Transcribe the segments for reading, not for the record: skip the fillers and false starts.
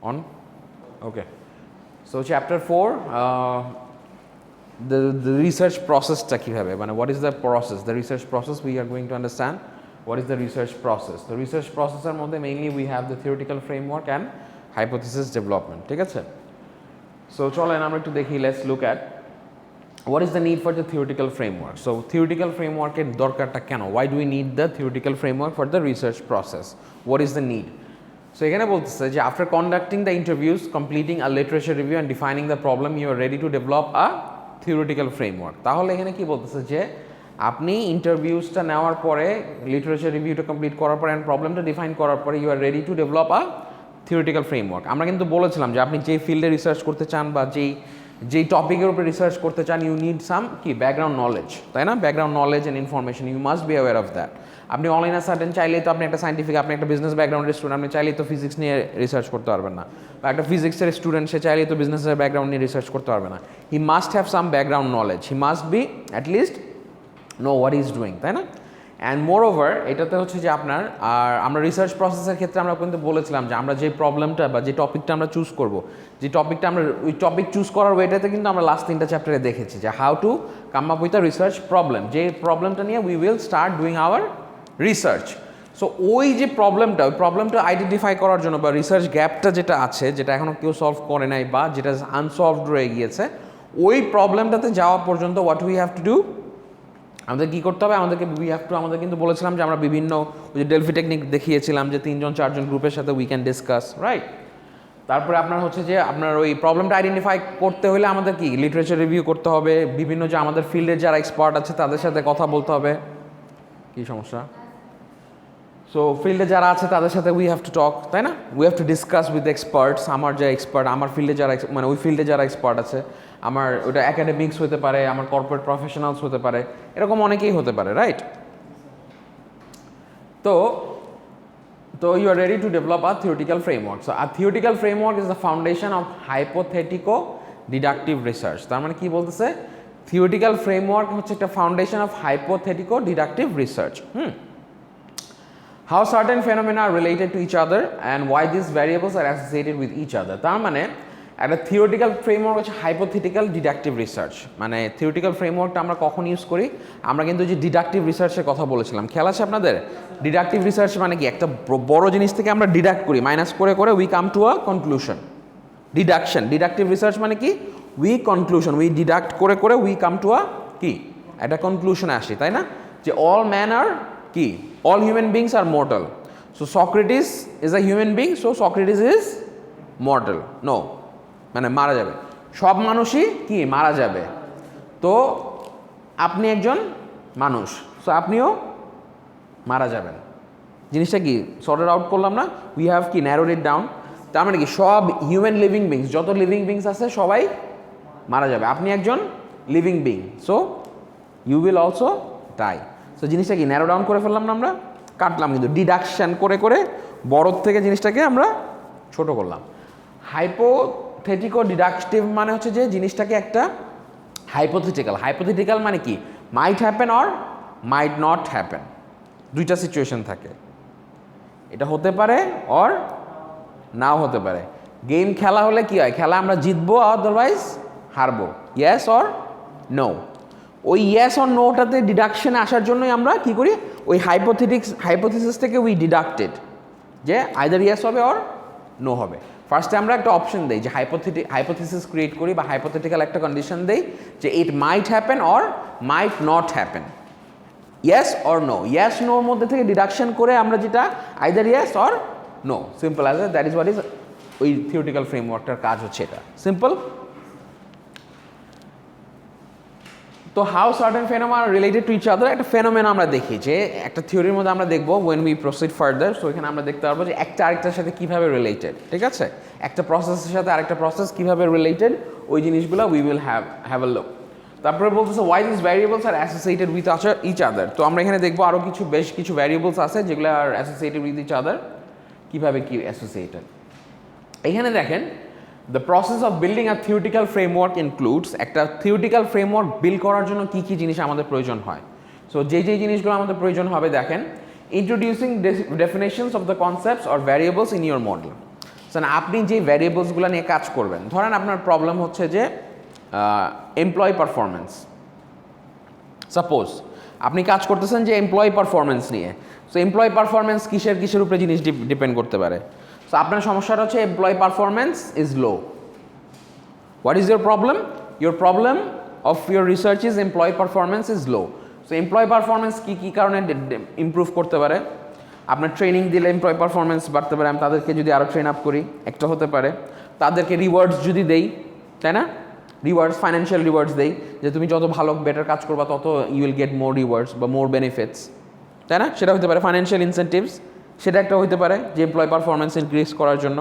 On? Okay. So chapter 4, the research process টা কিভাবে, মানে what is the process, the research process we are going to understand. What is the research process? The research process এর মধ্যে mainly we have the theoretical framework and hypothesis development, ঠিক আছে? So চলেন আমরা একটু দেখি, let's look at what is the need for the theoretical framework. So theoretical framework এর দরকারটা কেন? Why do we need the theoretical framework for the research process? What is the need? So এখানে বলতেছে যে after conducting the interviews, completing a literature review and defining the problem, you are ready to develop a theoretical framework. তাহলে এখানে কি বলতেছে যে আপনি ইন্টারভিউসটা নেওয়ার পরে, লিটারেচার রিভিউটা কমপ্লিট করার পরে অ্যান্ড প্রবলেমটা ডিফাইন করার পরে you are ready to develop a theoretical framework. আমরা কিন্তু বলেছিলাম যে আপনি যেই ফিল্ডে রিসার্চ করতে চান বা যেই টপিকের উপরে রিসার্চ করতে চান, ইউ নিড সাম কি ব্যাকগ্রাউন্ড নলেজ, তাই না? Background knowledge and information, you must be aware of that. আপনি অনলাইনে সার্টেন চাইলেই তো আপনি একটা সাইন্টিফিক, আপনি একটা বিজনেস ব্যাকগ্রাউন্ডের স্টুডেন্ট, আপনি চাইলেই তো ফিজিক্স নিয়ে রিসার্চ করতে পারবেন না, বা একটা ফিজিক্সের স্টুডেন্ট সে চাইলেই তো বিজনেসের ব্যাকগ্রাউন্ড নিয়ে রিসার্চ করতে পারবে না। He must have some background knowledge, he must be at least know what is doing, তাই না? অ্যান্ড মোর ওভার এটাতে হচ্ছে যে আপনার, আর আমরা রিসার্চ প্রসেসের ক্ষেত্রে আমরা কিন্তু বলেছিলাম যে আমরা যে প্রবলেমটা বা যে টপিকটা আমরা চুজ করব, যে টপিকটা আমরা ওই টপিক চুজ করার ওয়েটাতে কিন্তু আমরা লাস্ট 3টা চ্যাপ্টারে দেখেছি যে how to come up with a research problem, যে প্রবলেমটা নিয়ে we will start doing our research. So ওই যে প্রবলেমটা আইডেন্টিফাই করার জন্য বা রিসার্চ গ্যাপটা যেটা আছে, যেটা এখনও কেউ সলভ করে নাই বা যেটা আনসলভড রয়ে গিয়েছে, ওই প্রবলেমটাতে যাওয়া পর্যন্ত what we have to do, আমাদের কী করতে হবে, আমাদের কিন্তু বলেছিলাম যে আমরা বিভিন্ন ওই যে ডেলফি টেকনিক দেখিয়েছিলাম যে 3-4 গ্রুপের সাথে উই ক্যান ডিসকাস, রাইট? তারপরে আপনার হচ্ছে যে আপনার ওই প্রবলেমটা আইডেন্টিফাই করতে হলে আমাদের কি লিটারেচার রিভিউ করতে হবে, বিভিন্ন যে আমাদের ফিল্ডের যারা এক্সপার্ট আছে তাদের সাথে কথা বলতে হবে। কী সমস্যা? সো ফিল্ডে যারা আছে তাদের সাথে উই হ্যাভ টু টক, তাই না? We have to discuss with experts. আমার যে এক্সপার্ট, আমার ফিল্ডে যারা মানে ওই ফিল্ডে যারা এক্সপার্ট আছে, আমার ওটা একাডেমিক্স হতে পারে, আমার কর্পোরেট প্রফেশনালস হতে পারে, এরকম অনেকেই হতে পারে, রাইট? তো you are ready to develop a theoretical framework. So a theoretical framework is the foundation of hypothetico deductive research. তার মানে কি বলতেছে, থিওরিটিক্যাল ফ্রেমওয়ার্ক হচ্ছে একটা foundation of hypothetico deductive research. How certain phenomena are related to each other and why these variables are associated with each other. তার মানে একটা theoretical framework হচ্ছে হাইপোথেটিক্যাল ডিডাকটিভ রিসার্চ। মানে থিওরিটিক্যাল ফ্রেমওয়ার্কটা আমরা কখন ইউজ করি? আমরা কিন্তু যে ডিডাকটিভ রিসার্চের কথা বলেছিলাম, খেয়াল আছে আপনাদের? ডিডাকটিভ রিসার্চ মানে কি, একটা বড় জিনিস থেকে আমরা ডিডাক্ট করি, মাইনাস করে করে we come to a conclusion. Deductive research মানে কি, উই ডিডাক্ট করে করে উই কাম টু আ কি একটা কনক্লুশনে আসি, তাই না? যে অল ম্যান আর কি, all human beings are mortal. So Socrates is a human being, so Socrates is mortal. No, মানে মারা যাবে, সব মানুষই কি মারা যাবে। তো আপনি একজন মানুষ, সো আপনিও মারা যাবেন। জিনিসটা কি সর্টেড আউট করলাম না? উই হ্যাভ কি ন্যারোড ইট ডাউন। তার মানে কি, সব হিউম্যান লিভিং বিংস, যত লিভিং বিংস আছে সবাই মারা যাবে। আপনি একজন living being, so you will also die. So জিনিসটা কি ন্যারো ডাউন করে ফেললাম না, আমরা কাটলাম কিন্তু ডিডাকশন করে করে বড় থেকে জিনিসটাকে আমরা ছোট করলাম। হাইপোথেটিকো ডিডাকটিভ মানে হচ্ছে যে জিনিসটাকে একটা হাইপোথেটিক্যাল মানে কি, মাইট happen or might not happen, দুইটা সিচুয়েশন থাকে, এটা হতে পারে অর নাও হতে পারে। গেম খেলা হলে কি হয়, খেলা আমরা জিতবো আদারওয়াইজ হারবো, ইয়েস অর নো। ওই ইয়েস অর নোটাতে ডিডাকশনে আসার জন্যই আমরা কি করি, ওই হাইপোথিসিস থেকে উই ডিডাক্টেড যে আইদার ইয়েস হবে অর নো হবে। ফার্স্টে আমরা একটা অপশন দেই যে হাইপোথিসিস ক্রিয়েট করি বা হাইপোথেটিক্যাল একটা কন্ডিশন দেই যে it might happen or might not happen, yes or no. Yes নোর মধ্যে থেকে ডিডাকশন করে আমরা যেটা either yes or no, simple as that is what is ওই থিওরিটিক্যাল ফ্রেমওয়ার্কটার কাজ হচ্ছে এটা, সিম্পল। তো how certain phenomena are related to each other, একটা ফেনোমেনা আমরা দেখি যে একটা থিওরির মধ্যে আমরা দেখবো when we proceed further. So এখানে আমরা দেখতে পারবো যে একটা আরেকটার সাথে কীভাবে রিলেটেড, ঠিক আছে? একটা প্রসেসের সাথে আরেকটা প্রসেস কীভাবে রিলেটেড, ওই জিনিসগুলো we will have a look. তারপরে বলতেছে why this variables are associated with each other. তো আমরা এখানে দেখবো আরও বেশ কিছু ভ্যারিয়েবলস আছে যেগুলো are associated with each other, কীভাবে কি অ্যাসোসিয়েটেড। এখানে দেখেন, the process of building a theoretical framework includes, একটা theoretical framework বিল্ড করার জন্য কি কি জিনিস আমাদের প্রয়োজন হয়। সো যেই জিনিসগুলো আমাদের প্রয়োজন হবে দেখেন, introducing definitions of the concepts or variables in your model. আপনি যে ভ্যারিয়েবলসগুলো নিয়ে কাজ করবেন, ধরেন আপনার প্রবলেম হচ্ছে যে এমপ্লয়ি পারফরমেন্স। সাপোজ আপনি কাজ করতেছেন যে এমপ্লয়ি পারফরমেন্স নিয়ে। সো এমপ্লয়ি পারফরমেন্স কিসের উপরে জিনিস ডিপেন্ড করতে পারে? সো আপনার সমস্যাটা হচ্ছে employee performance is low. What is your problem? Your problem of your research is employee performance is low. So employee performance কী কারণে ইমপ্রুভ করতে পারে? আপনার ট্রেনিং দিলে এমপ্লয়ি পারফরমেন্স বাড়তে পারে, আমি তাদেরকে যদি আরও ট্রেন আপ করি একটা হতে পারে। তাদেরকে রিওয়ার্ডস যদি দেই, তাই না, রিওয়ার্ডস, ফাইন্যান্সিয়াল রিওয়ার্ডস দেই, যে তুমি যত ভালো বেটার কাজ করবা তত you will get more rewards বা মোর বেনিফিটস, তাই না? সেটা হতে পারে ফাইন্যান্সিয়াল ইনসেন্টিভস, সেটা একটা হতে পারে যে এমপ্লয়ি পারফরমেন্স ইনক্রিজ করার জন্য।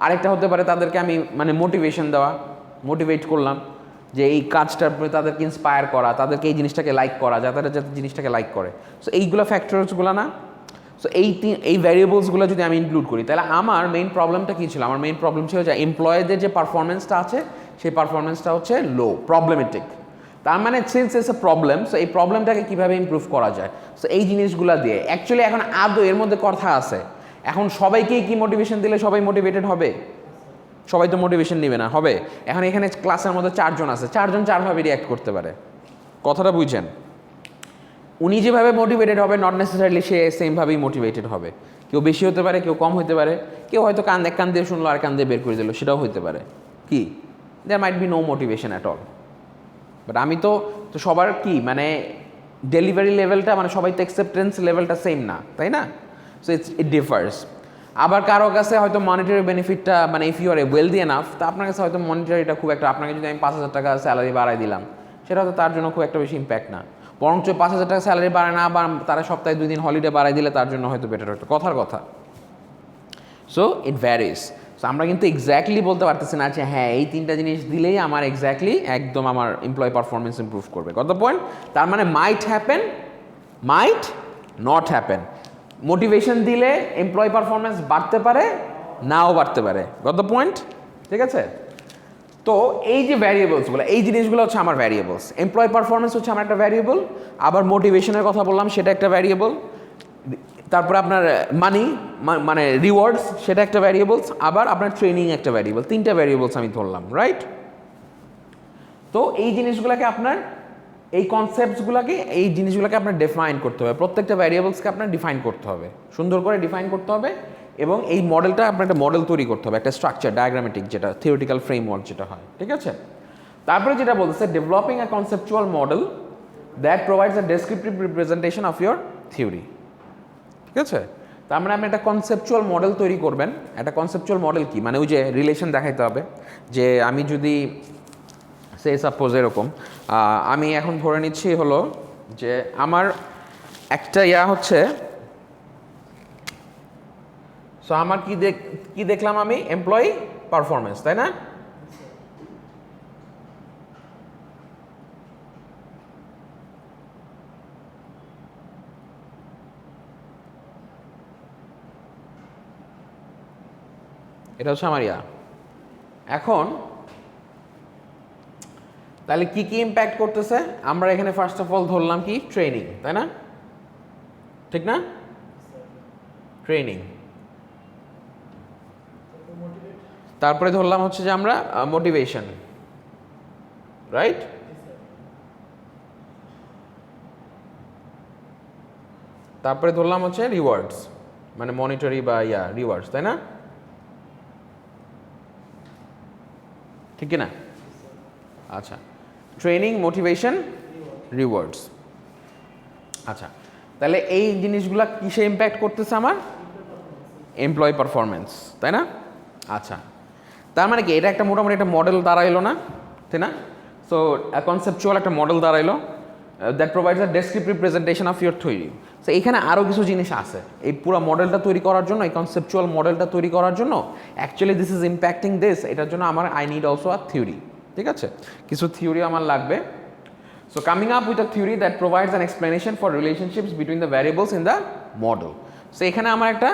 আরেকটা হতে পারে তাদেরকে আমি মানে মোটিভেশন দেওয়া, মোটিভেট করলাম যে এই কাজটার প্রতি তাদেরকে ইন্সপায়ার করা, তাদেরকে এই জিনিসটাকে লাইক করা, যাতে জিনিসটাকে লাইক করে। সো এইগুলো ফ্যাক্টরসগুলো না। সো এই ভ্যারিয়েবলসগুলো যদি আমি ইনক্লুড করি, তাহলে আমার মেইন প্রবলেমটা কী ছিল? আমার মেইন প্রবলেম ছিল যে এমপ্লয়ীদের যে পারফরমেন্সটা আছে সেই পারফরমেন্সটা হচ্ছে লো, প্রবলেমেটিক। তার মানে since it's a problem, so এই প্রবলেমটাকে কীভাবে ইমপ্রুভ করা যায়? সো এই জিনিসগুলো দিয়ে অ্যাকচুয়ালি এখন আদৌ এর মধ্যে কথা আছে। এখন সবাইকেই কি মোটিভেশন দিলে সবাই মোটিভেটেড হবে? সবাই তো মোটিভেশন নেবে না, হবে? এখন এখানে ক্লাসের মধ্যে 4 জন আছে, 4 জন 4 ভাবে রিঅ্যাক্ট করতে পারে। কথাটা বুঝছেন? উনি যেভাবে মোটিভেটেড হবে নট নেসেসারিলি সে সেমভাবেই মোটিভেটেড হবে। কেউ বেশি হতে পারে, কেউ কম হতে পারে, কেউ হয়তো এক কান দিয়ে শুনলো আর কান দিয়ে বের করে দিল, সেটাও হতে পারে। কি there might be no motivation at all. But আমি তো সবার কি মানে ডেলিভারি লেভেলটা, মানে সবাই তো অ্যাকসেপ্টেন্স লেভেলটা সেম না, তাই না? So it differs. আবার কারো কাছে হয়তো মনিটারি বেনিফিটটা, মানে if you are a wealthy enough, তা আপনার কাছে হয়তো মনিটারিটা খুব একটা, আপনাকে যদি আমি 5,000 টাকা স্যালারি বাড়াই দিলাম, সেটা হয়তো তার জন্য খুব একটা বেশি ইম্প্যাক্ট না। বরঞ্চ 5,000 টাকা স্যালারি বাড়ায় না, বা তারা সপ্তাহে 2 দিন হলিডে বাড়াই দিলে তার জন্য হয়তো বেটার হতো। কথার কথা। So it varies. সো আমরা কিন্তু এক্স্যাক্টলি বলতে পারতেছি না যে হ্যাঁ এই 3টা জিনিস দিলেই আমার এক্স্যাক্টলি একদম আমার এমপ্লয়ি পারফরমেন্স ইমপ্রুভ করবে। কত পয়েন্ট? তার মানে মাইট happen, might not happen. Motivation দিলে এমপ্লয়ি পারফরমেন্স বাড়তে পারে, নাও বাড়তে পারে। গত পয়েন্ট, ঠিক আছে? তো এই যে ভ্যারিয়েবলসগুলো, এই জিনিসগুলো হচ্ছে আমার ভ্যারিয়েবলস। এমপ্লয়ি পারফরমেন্স হচ্ছে আমার একটা ভ্যারিয়েবল, আবার মোটিভেশনের কথা বললাম সেটা একটা ভ্যারিয়েবল, তারপরে আপনার মানি মানে রিওয়ার্ডস সেটা একটা ভ্যারিয়েবলস, আবার আপনার ট্রেনিং একটা ভ্যারিয়েবল। 3টা ভ্যারিয়েবলস আমি ধরলাম, রাইট? তো এই জিনিসগুলোকে আপনার, এই কনসেপ্টসগুলোকে, এই জিনিসগুলোকে আপনার ডিফাইন করতে হবে। প্রত্যেকটা ভ্যারিয়েবলসকে আপনার ডিফাইন করতে হবে, সুন্দর করে ডিফাইন করতে হবে, এবং এই মডেলটা আপনার একটা মডেল তৈরি করতে হবে, একটা স্ট্রাকচার, ডায়াগ্রামেটিক, যেটা থিওরিটিক্যাল ফ্রেমওয়ার্ক যেটা হয়, ঠিক আছে? তারপরে যেটা বলতেছে developing a conceptual model that provides a descriptive representation of your theory, ঠিক আছে? তার মানে আপনি একটা কনসেপচুয়াল মডেল তৈরি করবেন। একটা কনসেপচুয়াল মডেল কি? মানে ওই যে রিলেশন দেখাইতে হবে, যে আমি যদি সে সাপোজ এরকম, আমি এখন ধরে নিচ্ছি হলো যে আমার একটা হচ্ছে, সো আমার কি দেখলাম আমি? এমপ্লয়ি পারফরমেন্স, তাই না? এটা হচ্ছে আমার এখন তাহলে কি ইম্প্যাক্ট করতেছে? আমরা এখানে ফার্স্ট অফ অল ধরলাম কি? ট্রেনিং, তাই না? ঠিক না? ট্রেনিং। তারপরে ধরলাম হচ্ছে যে আমরা মোটিভেশন, রাইট? তারপরে ধরলাম হচ্ছে রিওয়ার্ডস, মানে মনিটরি বা রিওয়ার্ডস, তাই না? ঠিক কি না? আচ্ছা, ট্রেনিং, মোটিভেশন, রিওয়ার্ডস। আচ্ছা, তাহলে এই জিনিসগুলো কিসে ইম্প্যাক্ট করতেছে? আমার এমপ্লয়ি পারফরমেন্স, তাই না? আচ্ছা, তার মানে কি এটা একটা মোটামুটি একটা মডেল দাঁড়াইলো না, তাই না? সো কনসেপচুয়াল একটা মডেল দাঁড়াইলো that provides a descriptive presentation of your theory. So এখানে আরও কিছু জিনিস আছে এই পুরো মডেলটা তৈরি করার জন্য, এই কনসেপচুয়াল মডেলটা তৈরি করার জন্য। Actually this is impacting this, এটার জন্য আমার I need also a theory, ঠিক আছে? কিছু থিওরি আমার লাগবে। So coming up with a theory that provides an explanation for relationships between the variables in the model. So এখানে আমার একটা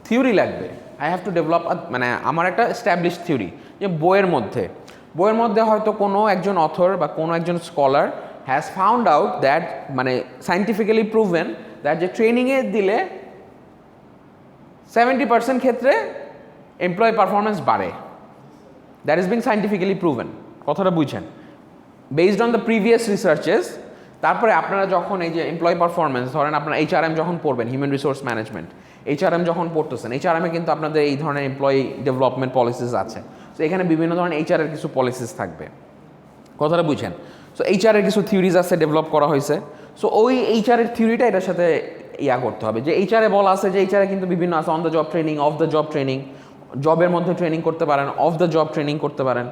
থিওরি লাগবে, আই হ্যাভ টু ডেভেলপ, মানে আমার একটা এস্টাবলিশ থিওরি, যে বইয়ের মধ্যে হয়তো কোনো একজন অথর বা কোনো একজন scholar has found out that, মানে সায়েন্টিফিক্যালি প্রুভেন দ্যাট যে ট্রেনিংয়ে দিলে 70% ক্ষেত্রে এমপ্লয়ি পারফরমেন্স বাড়ে, that is being scientifically proven. কথাটা বুঝছেন? Based on the previous researches. তারপরে আপনারা যখন এই যে এমপ্লয়ি পারফরমেন্স, ধরেন আপনারা HRM যখন পড়বেন, হিউম্যান রিসোর্স ম্যানেজমেন্ট, HRM যখন পড়তেছেন, HRM এ কিন্তু আপনাদের এই ধরনের এমপ্লয়ি ডেভেলপমেন্ট পলিসিস আছে। সো এখানে বিভিন্ন ধরনের HR এর কিছু পলিসিস থাকবে। কথাটা বুঝছেন? সো HR এর কিছু থিওরিজ আছে, ডেভেলপ করা হয়েছে। সো ওই HR এর থিওরিটা এটার সাথে করতে হবে, যে HR এ বলা আছে যে HR এ কিন্তু বিভিন্ন আছে, on the job training, of the job training, জবের মধ্যে ট্রেনিং করতে পারেন, অফ দ্য জব ট্রেনিং করতে পারেন।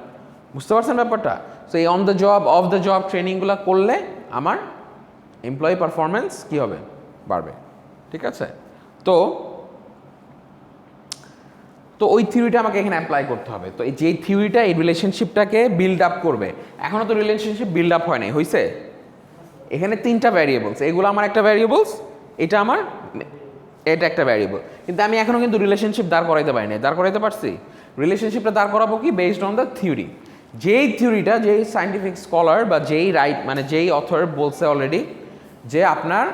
বুঝতে পারছেন ব্যাপারটা? সো এই on the job, off the job ট্রেনিংগুলো করলে আমার এমপ্লয়ি পারফরমেন্স কী হবে? বাড়বে। ঠিক আছে? তো ওই থিওরিটা আমাকে এখানে অ্যাপ্লাই করতে হবে। তো এই যে থিওরিটা এই রিলেশনশিপটাকে বিল্ড আপ করবে। এখনও তো রিলেশনশিপ বিল্ড আপ হয় নাই, হয়েছে? এখানে 3টা ভ্যারিয়েবলস, এগুলো আমার একটা ভ্যারিয়েবলস, এটা একটা ভ্যারিয়েবল, কিন্তু আমি এখনও কিন্তু রিলেশনশিপ দাঁড় করাইতে পারি না। দাঁড় করাইতে পারছি? রিলেশনশিপটা দাঁড় করাবো কি? Based on the theory. যেই থিওরিটা, যেই সায়েন্টিফিক স্কলার বা যেই অথর বলছে অলরেডি যে আপনার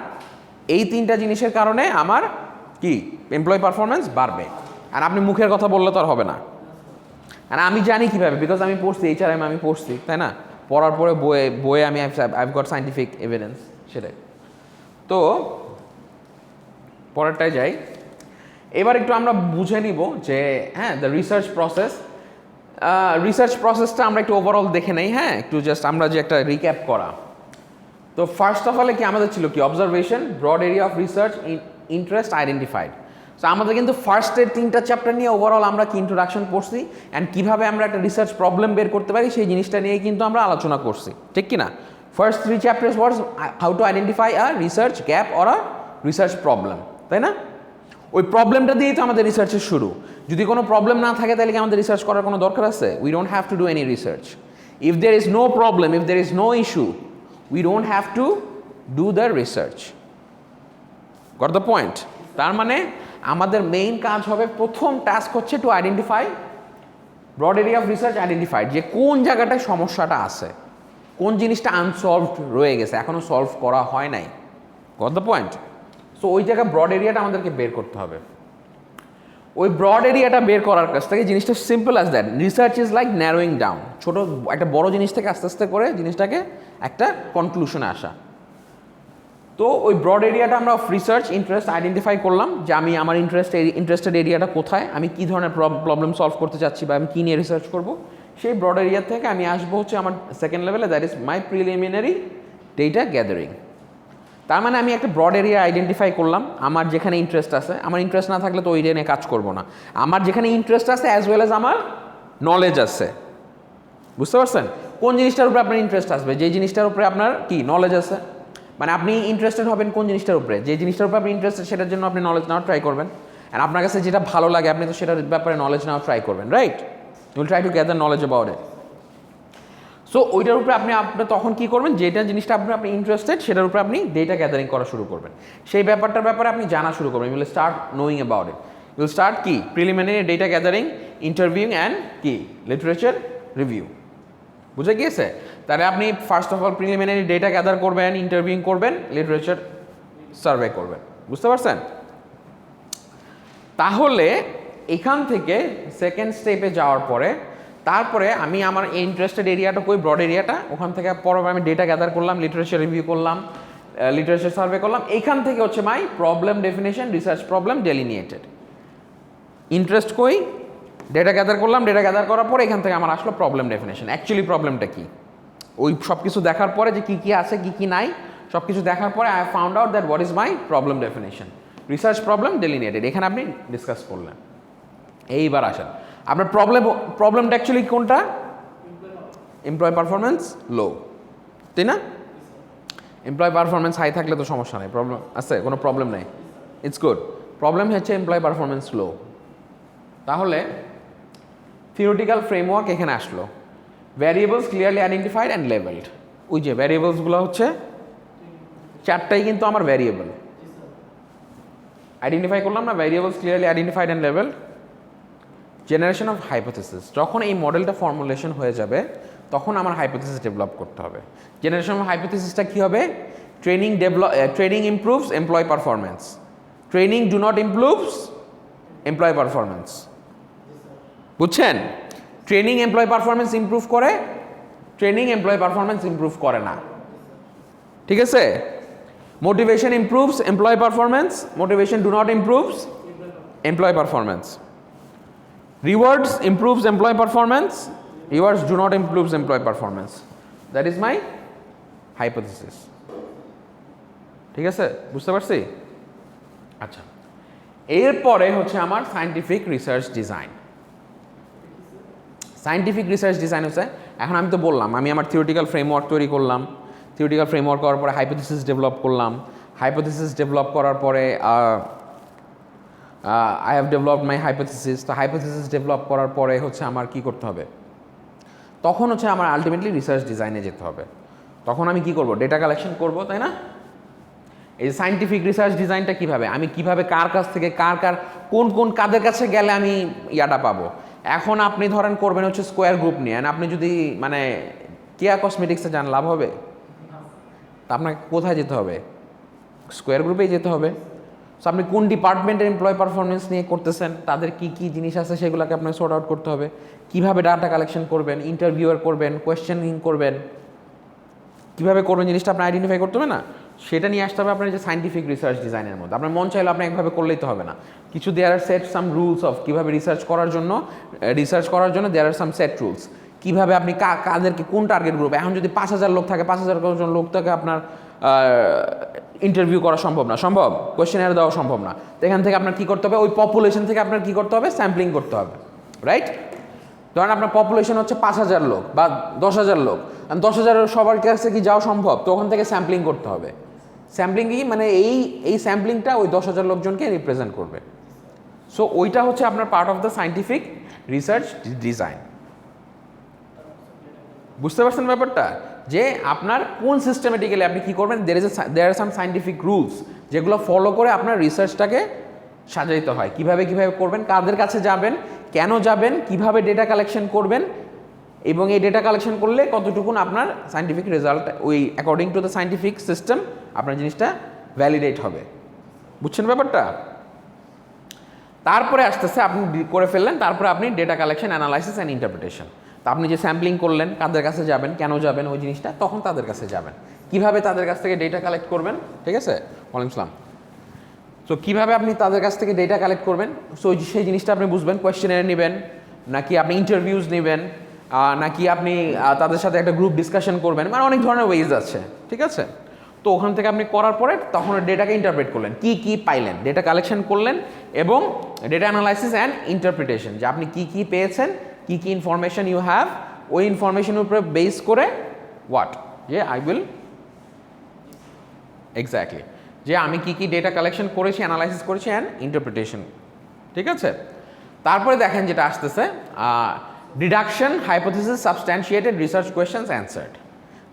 এই 3টা জিনিসের কারণে আমার কি এমপ্লয়ি পারফরমেন্স বাড়বে। আর আপনি মুখের কথা বললে তো আর হবে না। আর আমি জানি কীভাবে, বিকজ আমি পড়ছি, HRM আমি পড়ছি, তাই না? পড়ার পরে বইয়ে আমি আইভ গট সায়েন্টিফিক এভিডেন্স, সেটাই। তো পরেরটায় যাই। এবার একটু আমরা বুঝে নিব যে হ্যাঁ, দ্য রিসার্চ প্রসেসটা আমরা একটু ওভারঅল দেখে নেই। হ্যাঁ, একটু জাস্ট আমরা যে একটা রিক্যাপ করা। তো ফার্স্ট অফ অল কি আমাদের ছিল কি? Observation, broad area of research, interest identified. So আমাদের কিন্তু ফার্স্টের 3টা চ্যাপ্টার নিয়ে ওভারঅল আমরা কি ইন্ট্রোডাকশন পড়ছি, অ্যান্ড কীভাবে আমরা একটা রিসার্চ প্রবলেম বের করতে পারি সেই জিনিসটা নিয়ে কিন্তু আমরা আলোচনা করছি, ঠিক কি না? First 3 chapters was how to identify a research gap or a research problem, তাই না? ওই প্রবলেমটা দিয়েই তো আমাদের রিসার্চের শুরু। যদি কোনো প্রবলেম না থাকে তাহলে কি আমাদের রিসার্চ করার কোনো দরকার আছে? We don't have to do any research. If there is no problem, if there is no issue, we don't have to do the research. Got the point? তার মানে আমাদের মেইন কাজ হবে, প্রথম টাস্ক হচ্ছে to identify broad area of research identified, যে কোন জায়গাটায় সমস্যাটা আছে, কোন জিনিসটা আনসলভড রয়ে গেছে, এখনও সলভ করা হয় নাই। Goat the point? সো ওই জায়গায় ব্রড এরিয়াটা আমাদেরকে বের করতে হবে। ওই ব্রড এরিয়াটা বের করার কাছ থেকে জিনিসটা simple as that. Research is like narrowing down, ছোটো একটা বড় জিনিস থেকে আস্তে আস্তে করে জিনিসটাকে একটা কনক্লুশনে আসা। তো ওই ব্রড এরিয়াটা আমরা রিসার্চ ইন্টারেস্ট আইডেন্টিফাই করলাম, যে আমি আমার ইন্টারেস্টেড এরিয়াটা কোথায়, আমি কী ধরনের প্রবলেম সলভ করতে চাচ্ছি, বা আমি কী নিয়ে রিসার্চ করব। সেই ব্রড এরিয়া থেকে আমি আসবো হচ্ছে আমার সেকেন্ড লেভেলে, that is my preliminary data gathering. তার মানে আমি একটা ব্রড এরিয়া আইডেন্টিফাই করলাম, আমার যেখানে ইন্টারেস্ট আছে। আমার ইন্টারেস্ট না থাকলে তো ওই নিয়ে কাজ করবো না। আমার যেখানে ইন্টারেস্ট আছে অ্যাজ ওয়েল অ্যাজ আমার নলেজ আছে। বুঝতে পারছেন? কোন জিনিসটার উপরে আপনার ইন্টারেস্ট আসবে? যে জিনিসটার উপরে আপনার কি নলেজ আছে। মানে আপনি ইন্টারেস্টেড হবেন কোন জিনিসটার উপরে? যে জিনিসটার উপরে আপনি ইন্টারেস্টেড, সেটার জন্য আপনি নলেজ নেওয়ার ট্রাই করবেন। আর আপনার কাছে যেটা ভালো লাগে আপনি তো সেটার ব্যাপারে নলেজ নেওয়ার ট্রাই করবেন, right? You will try to gather knowledge about it. So ওইটার উপরে আপনি তখন কী করবেন? যেটা জিনিসটা আপনি ইন্টারেস্টেড, সেটার উপরে আপনি ডেটা গ্যাদারিং করা শুরু করবেন। সেই ব্যাপারটার ব্যাপারে আপনি জানা শুরু করবেন। You will start knowing about it. You will start কি? Preliminary data gathering, interviewing and কি লিটারেচার রিভিউ। বুঝে গিয়েছে? তাহলে আপনি first of all preliminary data gather করবেন, ইন্টারভিউইং করবেন, লিটারেচার সার্ভে করবেন। বুঝতে পারছেন? তাহলে এখান থেকে সেকেন্ড স্টেপে যাওয়ার পরে তারপরে আমি আমার ইন্টারেস্টেড এরিয়াটা কই, ব্রড এরিয়াটা, ওখান থেকে পরে আমি ডেটা গ্যাদার করলাম, লিটারেচার রিভিউ করলাম, লিটারেচার সার্ভে করলাম। এইখান থেকে হচ্ছে my problem definition, research problem delineated. Interest কই, ডেটা গ্যাদার করলাম, ডেটা গ্যাদার করার পরে এখান থেকে আমার আসলো প্রবলেম ডেফিনেশন। অ্যাকচুয়ালি প্রবলেমটা কি? ওই সব কিছু দেখার পরে যে কী আছে কী কী নাই সব কিছু দেখার পরে I found out that what is my problem definition, research problem delineated. এখানে আপনি ডিসকাস করলেন। এইবার আসেন আপনার প্রবলেমটা অ্যাকচুয়ালি কোনটা? এমপ্লয় পারফরমেন্স লো, তাই না? এমপ্লয় পারফরমেন্স হাই থাকলে তো সমস্যা নেই, প্রবলেম আছে, কোনো প্রবলেম নেই, ইটস গুড। প্রবলেম হচ্ছে এমপ্লয় পারফরমেন্স লো। তাহলে থিওরিটিক্যাল ফ্রেমওয়ার্ক এখানে আসলো, variables clearly identified and levelled. ওই যে ভ্যারিয়েবলসগুলো হচ্ছে 4টাই কিন্তু আমার ভ্যারিয়েবল আইডেন্টিফাই করলাম না, variables clearly identified and levelled. Generation of hypothesis, যখন এই মডেলটা ফর্মুলেশন হয়ে যাবে তখন আমার হাইপোথিসিস ডেভেলপ করতে হবে। জেনারেশন অফ হাইপোথিসিসটা কী হবে? Training improves employ performance, training do not improves employ performance. বুঝছেন? ট্রেনিং এমপ্লয় পারফরমেন্স ইমপ্রুভ করে, ট্রেনিং এমপ্লয় পারফরমেন্স ইমপ্রুভ করে না, ঠিক আছে? Motivation improves employ performance, motivation do not improves employ performance. Rewards improves employ performance, rewards do not improves employ performance. That is my hypothesis, ঠিক আছে? বুঝতে পারছি? আচ্ছা, এরপরে হচ্ছে আমার scientific research design. Scientific research design হচ্ছে, এখন আমি তো বললাম আমি আমার থিওরিটিক্যাল ফ্রেমওয়ার্ক তৈরি করলাম, থিওরিটিক্যাল ফ্রেমওয়ার্ক করার পরে হাইপোথিসিস ডেভেলপ করলাম, হাইপোথিসিস ডেভেলপ করার পরে I have developed my hypothesis. তো হাইপোথিসিস ডেভেলপ করার পরে হচ্ছে আমার কি করতে হবে? তখন হচ্ছে আমার আলটিমেটলি রিসার্চ ডিজাইনে যেতে হবে। তখন আমি কি করব? ডেটা কালেকশন করব, তাই না? এই সায়েন্টিফিক রিসার্চ ডিজাইনটা কিভাবে, আমি কিভাবে কার কাছ থেকে কোন কোন কাদের কাছে গেলে আমি ইয়াটা পাবো। এখন আপনি ধরেন করবেন হচ্ছে স্কোয়ার গ্রুপ নিয়ে, আপনি যদি মানে কেয়া কসমেটিক্সে যান, লাভ হবে? তা আপনাকে কোথায় যেতে হবে? স্কোয়ার গ্রুপেই যেতে হবে। সো আপনি কোন ডিপার্টমেন্টের এমপ্লয় পারফরমেন্স নিয়ে করতেছেন, তাদের কি কি জিনিস আছে সেগুলোকে আপনাকে সর্ট আউট করতে হবে। কীভাবে ডাটা কালেকশন করবেন, ইন্টারভিউয়ার করবেন, কোয়েশ্চেনিং করবেন, কীভাবে করবেন জিনিসটা আপনি আইডেন্টিফাই করতে হবে না? সেটা নিয়ে আসতে হবে আপনার যে সায়েন্টিফিক রিসার্চ ডিজাইনের মধ্যে। আপনার মন চাইলে আপনি একভাবে করলেই তো হবে না, কিছু দেয়ার আর সেট সাম রুলস অফ কীভাবে রিসার্চ করার জন্য দেয়ার আর সাম সেট রুলস। কীভাবে আপনি কাদেরকে কোন টার্গেট গ্রুপ, এখন যদি 5,000 লোক থাকে, 5,000 জন লোক থাকে আপনার ইন্টারভিউ করা সম্ভব না, কোয়েশ্চেনার দেওয়া সম্ভব না। তো এখান থেকে আপনার কী করতে হবে? ওই পপুলেশন থেকে আপনার কী করতে হবে? স্যাম্পলিং করতে হবে, রাইট? ধরেন আপনার পপুলেশন হচ্ছে 5,000 লোক বা 10,000 লোক, 10,000 সবার কাছে কি যাওয়া সম্ভব? তো ওখান থেকে স্যাম্পলিং করতে হবে। স্যাম্পলিং কি মানে এই স্যাম্পলিংটা ওই 10,000 লোকজনকে রিপ্রেজেন্ট করবে। সো ওইটা হচ্ছে আপনার part of the scientific research design. বুঝতে পারছেন ব্যাপারটা? যে আপনার কোন সিস্টেমেটিক্যালি আপনি কী করবেন, দেয়ার আর সাম সায়েন্টিফিক রুলস যেগুলো ফলো করে আপনার রিসার্চটাকে সাজাইতে হয়। কিভাবে করবেন, কাদের কাছে যাবেন, কেন যাবেন, কিভাবে ডেটা কালেকশন করবেন, এবং এই ডেটা কালেকশন করলে কতটুকুন আপনার সায়েন্টিফিক রেজাল্ট ওই according to the scientific system আপনার জিনিসটা ভ্যালিডেট হবে। বুঝছেন ব্যাপারটা? তারপরে আসতেছে আপনি করে ফেললেন, তারপরে আপনি data collection, analysis and interpretation. তা আপনি যে স্যাম্পলিং করলেন, কাদের কাছে যাবেন, কেন যাবেন, ওই জিনিসটা তখন তাদের কাছে যাবেন। কিভাবে তাদের কাছ থেকে ডেটা কালেক্ট করবেন, ঠিক আছে? ওয়ালাইকুম আসসালাম। সো কীভাবে আপনি তাদের কাছ থেকে ডেটা কালেক্ট করবেন, সো সেই জিনিসটা আপনি বুঝবেন। কোয়েশ্চেনার নেবেন, নাকি আপনি ইন্টারভিউজ নেবেন, নাকি আপনি তাদের সাথে একটা গ্রুপ ডিসকাশন করবেন, মানে অনেক ধরনের ওয়েজ আছে, ঠিক আছে? তো ওখান থেকে আপনি করার পরে তখন ডেটাকে ইন্টারপ্রেট করলেন, কি পাইলেন, ডেটা কালেকশন করলেন, এবং ডেটা অ্যানালাইসিস অ্যান্ড ইন্টারপ্রিটেশন, যে আপনি কি পেয়েছেন, কি ইনফরমেশন ইউ হ্যাভ, ওই ইনফরমেশনের উপরে বেস করে হোয়াট, যে আই উইল এক্স্যাক্টলি, যে আমি কি ডেটা কালেকশন করেছি, অ্যানালাইসিস করেছি অ্যান্ড ইন্টারপ্রিটেশন, ঠিক আছে? তারপরে দেখেন যেটা আসতেছে deduction, hypothesis, substantiated, research questions answered.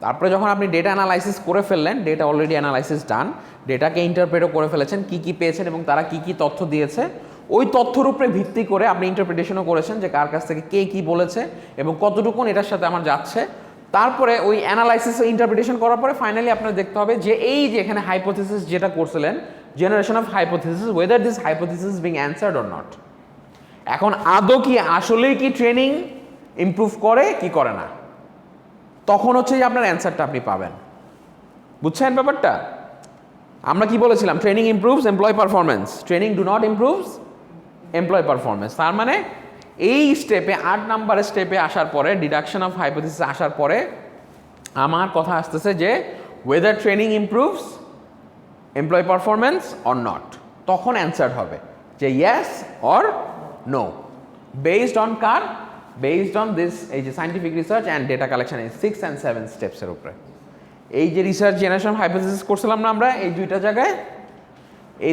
তারপরে যখন আপনি ডেটা অ্যানালাইসিস করে ফেললেন, ডেটা অলরেডি অ্যানালাইসিস ডান, ডেটাকে ইন্টারপ্রেটও করে ফেলেছেন, কি পেয়েছেন এবং তারা কি তথ্য দিয়েছে, ওই তথ্যর উপরে ভিত্তি করে আপনি ইন্টারপ্রিটেশনও করেছেন, যে কার কাছ থেকে কে কী বলেছে এবং কতটুকুন এটার সাথে আমার যাচ্ছে। তারপরে ওই অ্যানালাইসিস ও ইন্টারপ্রিটেশন করার পরে ফাইনালি আপনার দেখতে হবে যে এই যে এখানে হাইপোথিসিস যেটা করছিলেন, generation of hypothesis, weather this hypothesis being answered or not. এখন আদৌ কি আসলেই কি ট্রেনিং ইমপ্রুভ করে কি করে না, তখন হচ্ছে যে আপনার অ্যান্সারটা আপনি পাবেন। বুঝছেন ব্যাপারটা? আমরা কি বলেছিলাম? Training improves employ performance, training do not improves employ performance. তার মানে এই স্টেপে 8 নাম্বারের স্টেপে আসার পরে, ডিডাকশন অফ হাইপোথিসিস আসার পরে আমার কথা আসতেছে যে whether training improves employ performance or not, তখন অ্যান্সার হবে যে yes or no, based on কার, বেসড অন দিস এই যে scientific research and data collection, এই 6 and 7 স্টেপসের উপরে। এই যে রিসার্চ জেনারেশন হাইপোথিসিস করছিলাম না আমরা, এই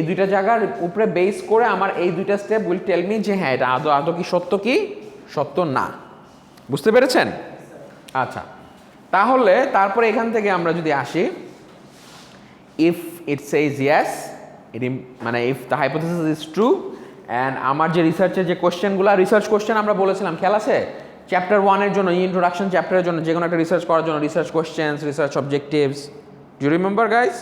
দুইটা জায়গার উপরে বেস করে আমার এই দুইটা স্টেপ উইল টেল মি যে হ্যাঁ এটা আদৌ কি সত্য না। বুঝতে পেরেছেন? আচ্ছা, তাহলে তারপরে এখান থেকে আমরা যদি আসি, ইফ ইট সেজ ইয়েস, মানে if the hypothesis is true, and আমার যে রিসার্চের যে কোয়েশ্চেনগুলো, রিসার্চ কোয়েশ্চেন আমরা বলেছিলাম খেয়াল আছে, চ্যাপ্টার 1-এর জন্য, ইন্ট্রোডাকশন চ্যাপ্টারের জন্য যে কোনো একটা রিসার্চ করার জন্য research questions, research objectives, you remember guys?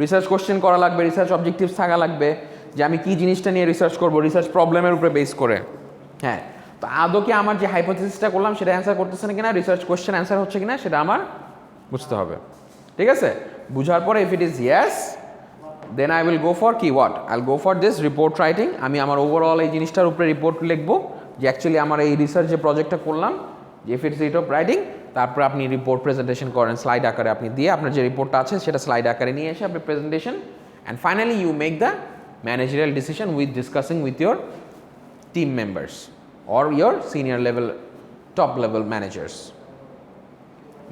Research question করা লাগবে, রিসার্চ অবজেক্টিভস থাকা লাগবে, যে আমি কি জিনিসটা নিয়ে রিসার্চ করব, রিসার্চ প্রবলেমের উপরে বেস করে। হ্যাঁ, তো আদৌ কি আমার যে হাইপোথিসিসটা করলাম সেটা অ্যান্সার করতেছে না কিনা, রিসার্চ কোয়েশ্চেন অ্যান্সার হচ্ছে কিনা সেটা আমার বুঝতে হবে। ঠিক আছে, বুঝার পরে if it is yes then I will go for কি what I will go for this report writing. আমি আমার ওভারঅল এই জিনিসটার উপরে রিপোর্ট লিখবো যে অ্যাকচুয়ালি আমার এই রিসার্চ যে প্রজেক্টটা করলাম যে if it's writ of writing, তারপর আপনি রিপোর্ট প্রেজেন্টেশন করেন স্লাইড আকারে, আপনি দিয়ে আপনার যে রিপোর্টটা আছে সেটা স্লাইড আকারে নিয়ে এসে আপনি presentation, and finally you make the managerial decision with discussing with your team members or your senior level top level managers,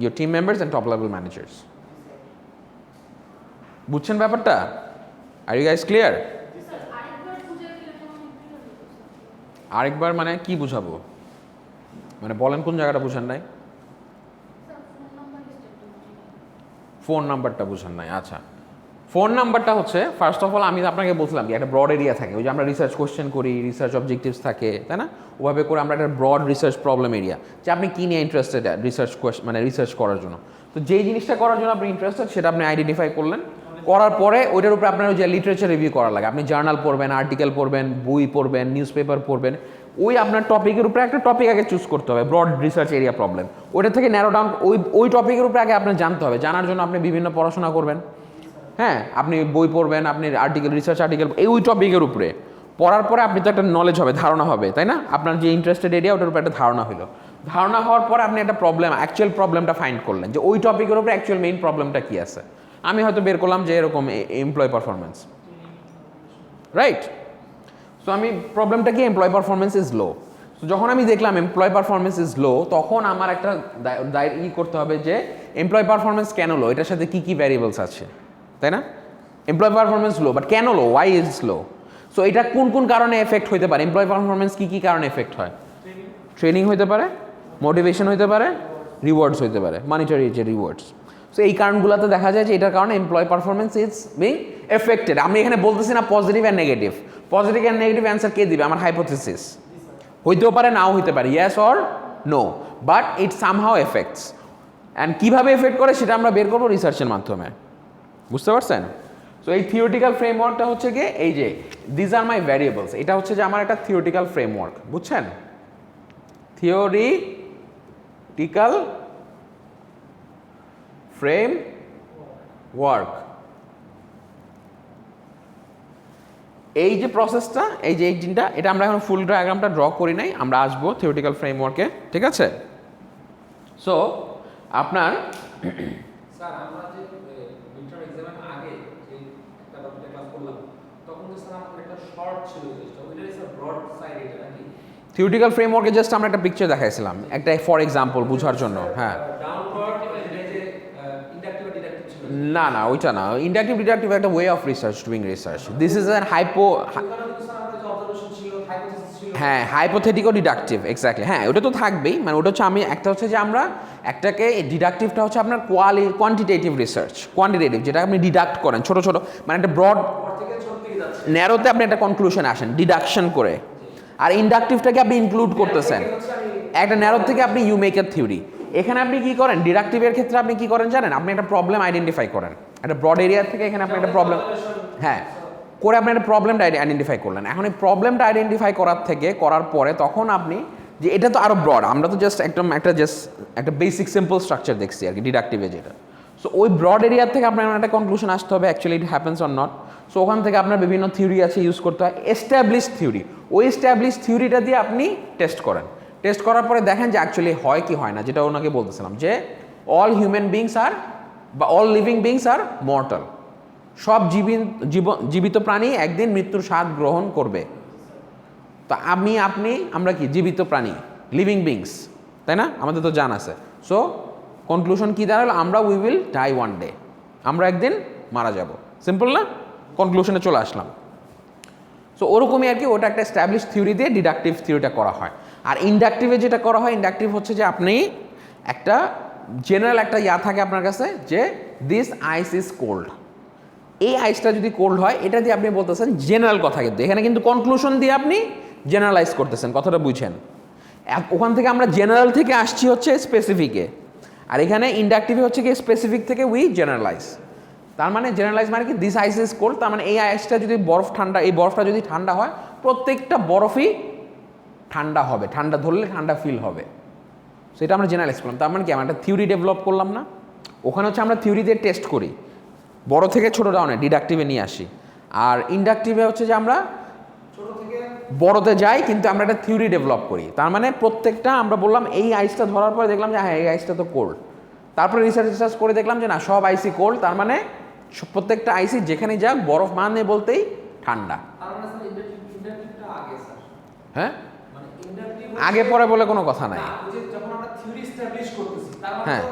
your team members and top level managers. বুঝছেন ব্যাপারটা? Are you guys clear? আরেকবার মানে কি বুঝাবো, মানে বলেন কোন জায়গাটা বুঝেন নাই? ফোন নাম্বারটা বুঝেন নাই। আচ্ছা, ফোন নাম্বারটা হচ্ছে ফার্স্ট অফ অল আমি আপনাকে বলছিলাম কি একটা ব্রড এরিয়া থাকে, ওই যে আমরা রিসার্চ কোয়েশ্চেন করি, রিসার্চ অবজেক্টিভস থাকে, তাই না? ওভাবে করে আমরা একটা ব্রড রিসার্চ প্রবলেম এরিয়া যে আপনি কী নিয়ে ইন্টারেস্টেড রিসার্চ মানে রিসার্চ করার জন্য, তো যেই জিনিসটা করার জন্য আপনি ইন্টারেস্টেড সেটা আপনি আইডেন্টিফাই করলেন, করার পরে ওইটার উপরে আপনার যে লিটারেচার রিভিউ করা লাগে, আপনি জার্নাল পড়বেন, আর্টিকেল পড়বেন, বই পড়বেন, নিউজ পেপার পড়বেন, ওই আপনার টপিকের উপরে একটা টপিক আগে চুজ করতে হবে, ব্রড রিসার্চ এরিয়া প্রবলেম, ওইটা থেকে ন্যারো ডাউন ওই টপিকের উপরে আগে আপনার জানতে হবে, জানার জন্য আপনি বিভিন্ন পড়াশোনা করবেন, হ্যাঁ আপনি বই পড়বেন, আপনি আর্টিকেল রিসার্চ আর্টিকেল ওই টপিকের উপরে পড়ার পরে আপনি তো একটা নলেজ হবে, ধারণা হবে, তাই না? আপনার যে ইন্টারেস্টেড এরিয়া ওটার উপরে একটা ধারণা হলো, ধারণা হওয়ার পর আপনি একটা প্রবলেম অ্যাকচুয়াল প্রবলেমটা ফাইন্ড করলেন যে ওই টপিকের উপরে অ্যাকচুয়াল মেইন প্রবলেমটা কী আছে। আমি হয়তো বের করলাম যে এরকম এমপ্লয় পারফরমেন্স, রাইট? সো আমি প্রবলেমটা কি, এমপ্লয় পারফরমেন্স ইজ লো। তো যখন আমি দেখলাম এমপ্লয় পারফরমেন্স ইজ লো, তখন আমার একটা করতে হবে যে এমপ্লয় পারফরমেন্স কেন লো, এটার সাথে কী কী ভ্যারিয়েবলস আছে, তাই না? এমপ্লয় পারফরমেন্স লো, বাট কেন লো, ওয়াই ইজ লো? সো এটা কোন কোন কারণে এফেক্ট হতে পারে, এমপ্লয় পারফরমেন্স কী কী কারণে এফেক্ট হয়? ট্রেনিং হতে পারে, মোটিভেশন হতে পারে, রিওয়ার্ডস হতে পারে, মানিটারি যে রিওয়ার্ডস। সো এই কারণগুলোতে দেখা যায় যে এটার কারণে employ performance is being affected. আমি এখানে বলতেছি না positive and negative, positive and negative answer কে দিবে? আমার হাইপোথিসিস হইতেও পারে, নাও হইতে পারে, yes or no, but it somehow affects. And কীভাবে এফেক্ট করে সেটা আমরা বের করবো রিসার্চের মাধ্যমে, বুঝতে পারছেন? সো এই থিওরিটিক্যাল ফ্রেমওয়ার্কটা হচ্ছে গিয়ে এই যে দিজ আর মাই ভ্যারিয়েবলস, এটা হচ্ছে যে আমার একটা থিওরিটিক্যাল ফ্রেমওয়ার্ক, বুঝছেন? থিওরিটিক্যাল ফ্রেমওয়ার্ক, এই যে প্রসেসটা, এই যে জিনটা, এটা আমরা এখন ফুল ডায়াগ্রামটা ড্র করি নাই, আমরা আসবো থিওরিটিক্যাল ফ্রেমওয়ার্কে, ঠিক আছে? সো আপনার স্যার আমরা যে মিডটার্ম এক্সামের আগে যে একটা টপিকে ক্লাস করলাম তখন তো স্যার আমাদের একটা শর্ট ছিল, জিনিসটা ওইটাই স্যার ব্রড সাইড এটা নাকি? থিওরিটিক্যাল ফ্রেমওয়ার্কে জাস্ট আমরা একটা পিকচার দেখাইছিলাম, একটা ফর এক্সাম্পল বোঝার জন্য। হ্যাঁ, ডাউনওয়ার্ড এটা যে ইন্ডাকটিভ আর ডিডাকটিভ ছিল না না ওইটা না, ইন্ডাকটিভ ডিডাকটিভ একটা way of research, doing research, this is an hypo, হ্যাঁ হাইপোথেটিক্যাল ডিডাকটিভ, এক্স্যাক্টলি, হ্যাঁ ওটা তো থাকবেই, মানে ওটা হচ্ছে আমি একটা হচ্ছে যে আমরা একটাকে ডিডাকটিভটা হচ্ছে আপনার কোয়ান্টিটেটিভ রিসার্চ, কোয়ান্টিটেটিভ যেটা আপনি ডিডাক্ট করেন ছোট ছোট, মানে একটা ব্রড ন্যারোতে আপনি একটা কনক্লুশন আসেন ডিডাকশন করে, আর ইন্ডাকটিভটাকে আপনি ইনক্লুড করতেছেন একটা ন্যারো থেকে, আপনি ইউ মেক এ থিওরি। এখানে আপনি কি করেন, ডিডাকটিভের ক্ষেত্রে আপনি কি করেন জানেন, আপনি একটা প্রবলেম আইডেন্টিফাই করেন একটা ব্রড এরিয়া থেকে, এখানে আপনি একটা প্রবলেম, হ্যাঁ করে আপনি একটা প্রবলেমটা আইডেন্টিফাই করলেন। এখন এই প্রবলেমটা আইডেন্টিফাই করার পরে তখন আপনি যে এটা তো আরও ব্রড, আমরা তো জাস্ট একটা বেসিক সিম্পল স্ট্রাকচার দেখছি আর কি ডিডাকটিভে যেটা। সো ওই ব্রড এরিয়ার থেকে আপনার একটা কনক্লুশন আসতে হবে actually it happens or not. So ওখান থেকে আপনার বিভিন্ন থিওরি আছে ইউজ করতে হয়, এস্টাবলিশ থিওরি, ওই এস্টাবলিশ থিওরিটা দিয়ে আপনি টেস্ট করেন, টেস্ট করার পরে দেখেন যে অ্যাকচুয়ালি হয় কি হয় না, যেটা ওনাকে বলতেছিলাম যে অল হিউম্যান বিংস আর বা all living beings are mortal, সব জীবিত প্রাণী একদিন মৃত্যুর স্বাদ গ্রহণ করবে। তো আমরা কি জীবিত প্রাণী, লিভিং বিংস, তাই না? আমাদের তো জান আছে। সো কনক্লুশন কী দাঁড়ালো, আমরা we will die one day, আমরা একদিন মারা যাব, সিম্পল না? কনক্লুশনে চলে আসলাম। সো ওরকমই আর কি, ওটা একটা এস্টাবলিশ থিওরি দিয়ে ডিডাকটিভ থিওরিটা করা হয়। আর ইন্ডাকটিভে যেটা করা হয়, ইন্ডাকটিভ হচ্ছে যে আপনি একটা জেনারেল একটা থাকে আপনার কাছে যে দিস আইস ইজ কোল্ড, এই আইসটা যদি কোল্ড হয় এটা দিয়ে আপনি বলতেছেন জেনারেল কথা, কিন্তু এখানে কিন্তু কনক্লুশন দিয়ে আপনি জেনারেলাইজ করতেছেন, কথাটা বুঝছেন? ওখান থেকে আমরা জেনারেল থেকে আসছি হচ্ছে স্পেসিফিকে, আর এখানে ইন্ডাকটিভে হচ্ছে কি স্পেসিফিক থেকে উই জেনারেলাইজ। তার মানে জেনারেলাইজ মানে কি দিস আইস ইজ কোল্ড, তার মানে এই আইসটা যদি এই বরফটা যদি ঠান্ডা হয়, প্রত্যেকটা বরফই ঠান্ডা হবে, ঠান্ডা ধরলে ঠান্ডা ফিল হবে। সো এটা আমরা জেনারেলাইজ করলাম। তার মানে কি আমরা একটা থিওরি ডেভেলপ করলাম না? ওখানে হচ্ছে আমরা থিওরি দিয়ে টেস্ট করি, বড় থেকে ছোটো ডাউনে ডিডাকটিভে নিয়ে আসি। আর ইন্ডাকটিভে হচ্ছে যে আমরা বড়তে যাই কিন্তু আমরা একটা থিওরি ডেভেলপ করি। তার মানে প্রত্যেকটা আমরা বললাম এই আইসটা ধরার পরে দেখলাম যে হ্যাঁ এই আইসটা তো কোল্ড, তারপরে রিসার্চ করে দেখলাম যে না সব আইসি কোল্ড, তার মানে প্রত্যেকটা আইসি যেখানে যাক বরফ মানে বলতেই ঠান্ডা। হ্যাঁ আগে পরে বলে কোনো কথা নাই। হ্যাঁ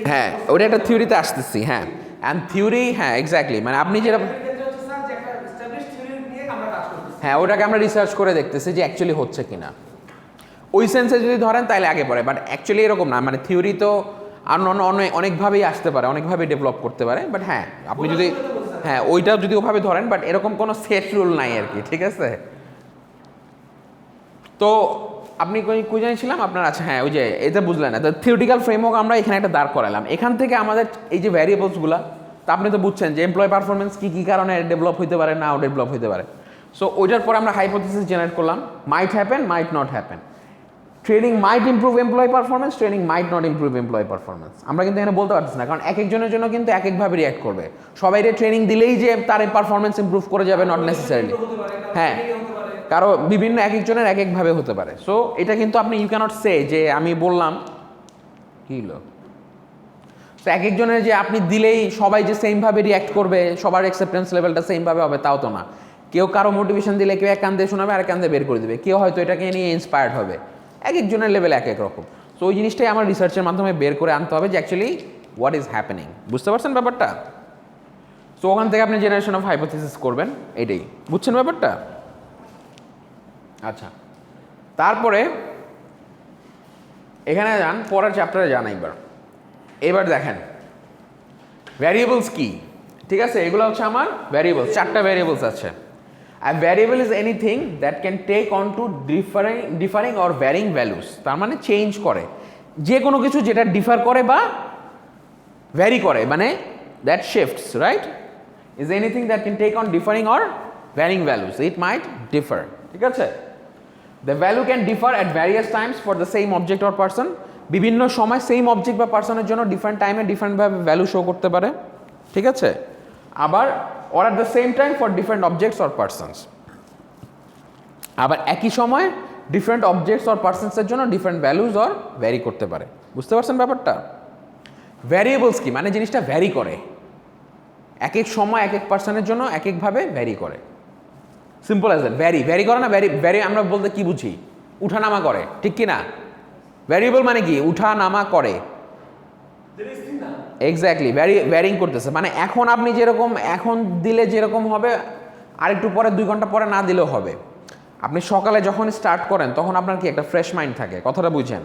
হ্যাঁ ওটা একটা থিওরিতে আসতেছি। হ্যাঁ অ্যান্ড থিওরি, হ্যাঁ এক্স্যাক্টলি, মানে আপনি যেটা হ্যাঁ ওটাকে আমরা রিসার্চ করে দেখতেছি যে অ্যাকচুয়ালি হচ্ছে কিনা। ওই সেন্সে যদি ধরেন তাহলে আগে পড়ে, বাট অ্যাকচুয়ালি এরকম না। মানে থিওরি তো আর অনেকভাবেই আসতে পারে, অনেকভাবেই ডেভেলপ করতে পারে। বাট হ্যাঁ আপনি যদি হ্যাঁ ওইটা যদি ওভাবে ধরেন, বাট এরকম কোনো সেট রুল নাই আর কি, ঠিক আছে? তো আপনি কই জানিয়েছিলাম আপনার? আচ্ছা হ্যাঁ ওই যে এটা বুঝলেন না, তো থিওরিটিক্যাল ফ্রেমওয়ার্ক আমরা এখানে একটা দাঁড় করালাম। এখান থেকে আমাদের এই যে ভ্যারিয়েবলসগুলো, তা আপনি তো বুঝছেন যে এমপ্লয় পারফরমেন্স কী কী কারণে ডেভেলপ হইতে পারে, নাও ডেভেলপ হইতে পারে। সো ওইটার পরে আমরা হাইপোথিসিস জেনারেট করলাম, might happen, might not happen. Training might improve employ performance, training might not improve employ performance. আমরা কিন্তু এখানে বলতে পারতেছি না, কারণ এক একজনের জন্য কিন্তু এক একভাবে রিঅ্যাক্ট করবে। সবাইকে ট্রেনিং দিলেই যে তার পারফরমেন্স ইমপ্রুভ করে যাবে নট নেসেসারিলি। হ্যাঁ কারো বিভিন্ন এক একজনের এক একভাবে হতে পারে। সো এটা কিন্তু আপনি ইউ ক্যানট সে যে আমি বললাম কী হলো, তো এক একজনের যে আপনি দিলেই সবাই যে সেমভাবে রিঅ্যাক্ট করবে, সবার অ্যাকসেপ্টেন্স লেভেলটা সেমভাবে হবে তাও তো না। কেউ কারো মোটিভেশন দিলে কেউ এক কান্দে শোনাবে আর এক কান্দে বের করে দেবে, কেউ হয়তো এটাকে নিয়ে ইন্সপায়ার্ড হবে। এক একজনের লেভেল এক এক রকম। সো ওই জিনিসটাই আমার রিসার্চের মাধ্যমে বের করে আনতে হবে যে অ্যাকচুয়ালি হোয়াট ইজ হ্যাপেনিং। বুঝতে পারছেন ব্যাপারটা? সো ওখান থেকে আপনি জেনারেশন অফ হাইপোথিসিস করবেন, এটাই বুঝছেন ব্যাপারটা? আচ্ছা তারপরে এখানে যান, পরের চ্যাপ্টারে যান। এবার দেখেন ভ্যারিয়েবলস কি, ঠিক আছে? এগুলো হচ্ছে আমার ভ্যারিয়েবলস, 4টা ভ্যারিয়েবলস আছে। আর variable is anything that can take on to differing or varying values. তার মানে চেঞ্জ করে, যে কোনো কিছু যেটা ডিফার করে বা ভ্যারি করে, মানে that shifts, right? Is anything that can take on differing or varying values, it might differ, ঠিক আছে? The value can differ at various times for the same object or person. বিভিন্ন সময় same object বা পার্সনের জন্য different টাইমে ডিফারেন্টভাবে value show করতে পারে, ঠিক আছে? আবার or at the same time for different objects or persons. আবার একই সময় ডিফারেন্ট অবজেক্টস অর পার্সনসের জন্য ডিফারেন্ট ভ্যালুজ অর ভ্যারি করতে পারে। বুঝতে পারছেন ব্যাপারটা? ভ্যারিয়েবলস কি, মানে জিনিসটা ভ্যারি করে, এক এক সময় এক এক পার্সনের জন্য এক একভাবে ভ্যারি করে। Simple as that. ভ্যারি করে না? ভ্যারি আমরা বলতে কি বুঝি? উঠানামা করে, ঠিক কি না? ভ্যারিয়েবল মানে কি? উঠা নামা করে, এক্স্যাক্টলি। ভ্যারিং করতেছে, মানে এখন আপনি যেরকম এখন দিলে যেরকম হবে, আরেকটু পরে 2 ঘন্টা পরে না দিলেও হবে। আপনি সকালে যখন স্টার্ট করেন তখন আপনার কি একটা ফ্রেশ মাইন্ড থাকে, কথাটা বুঝেন?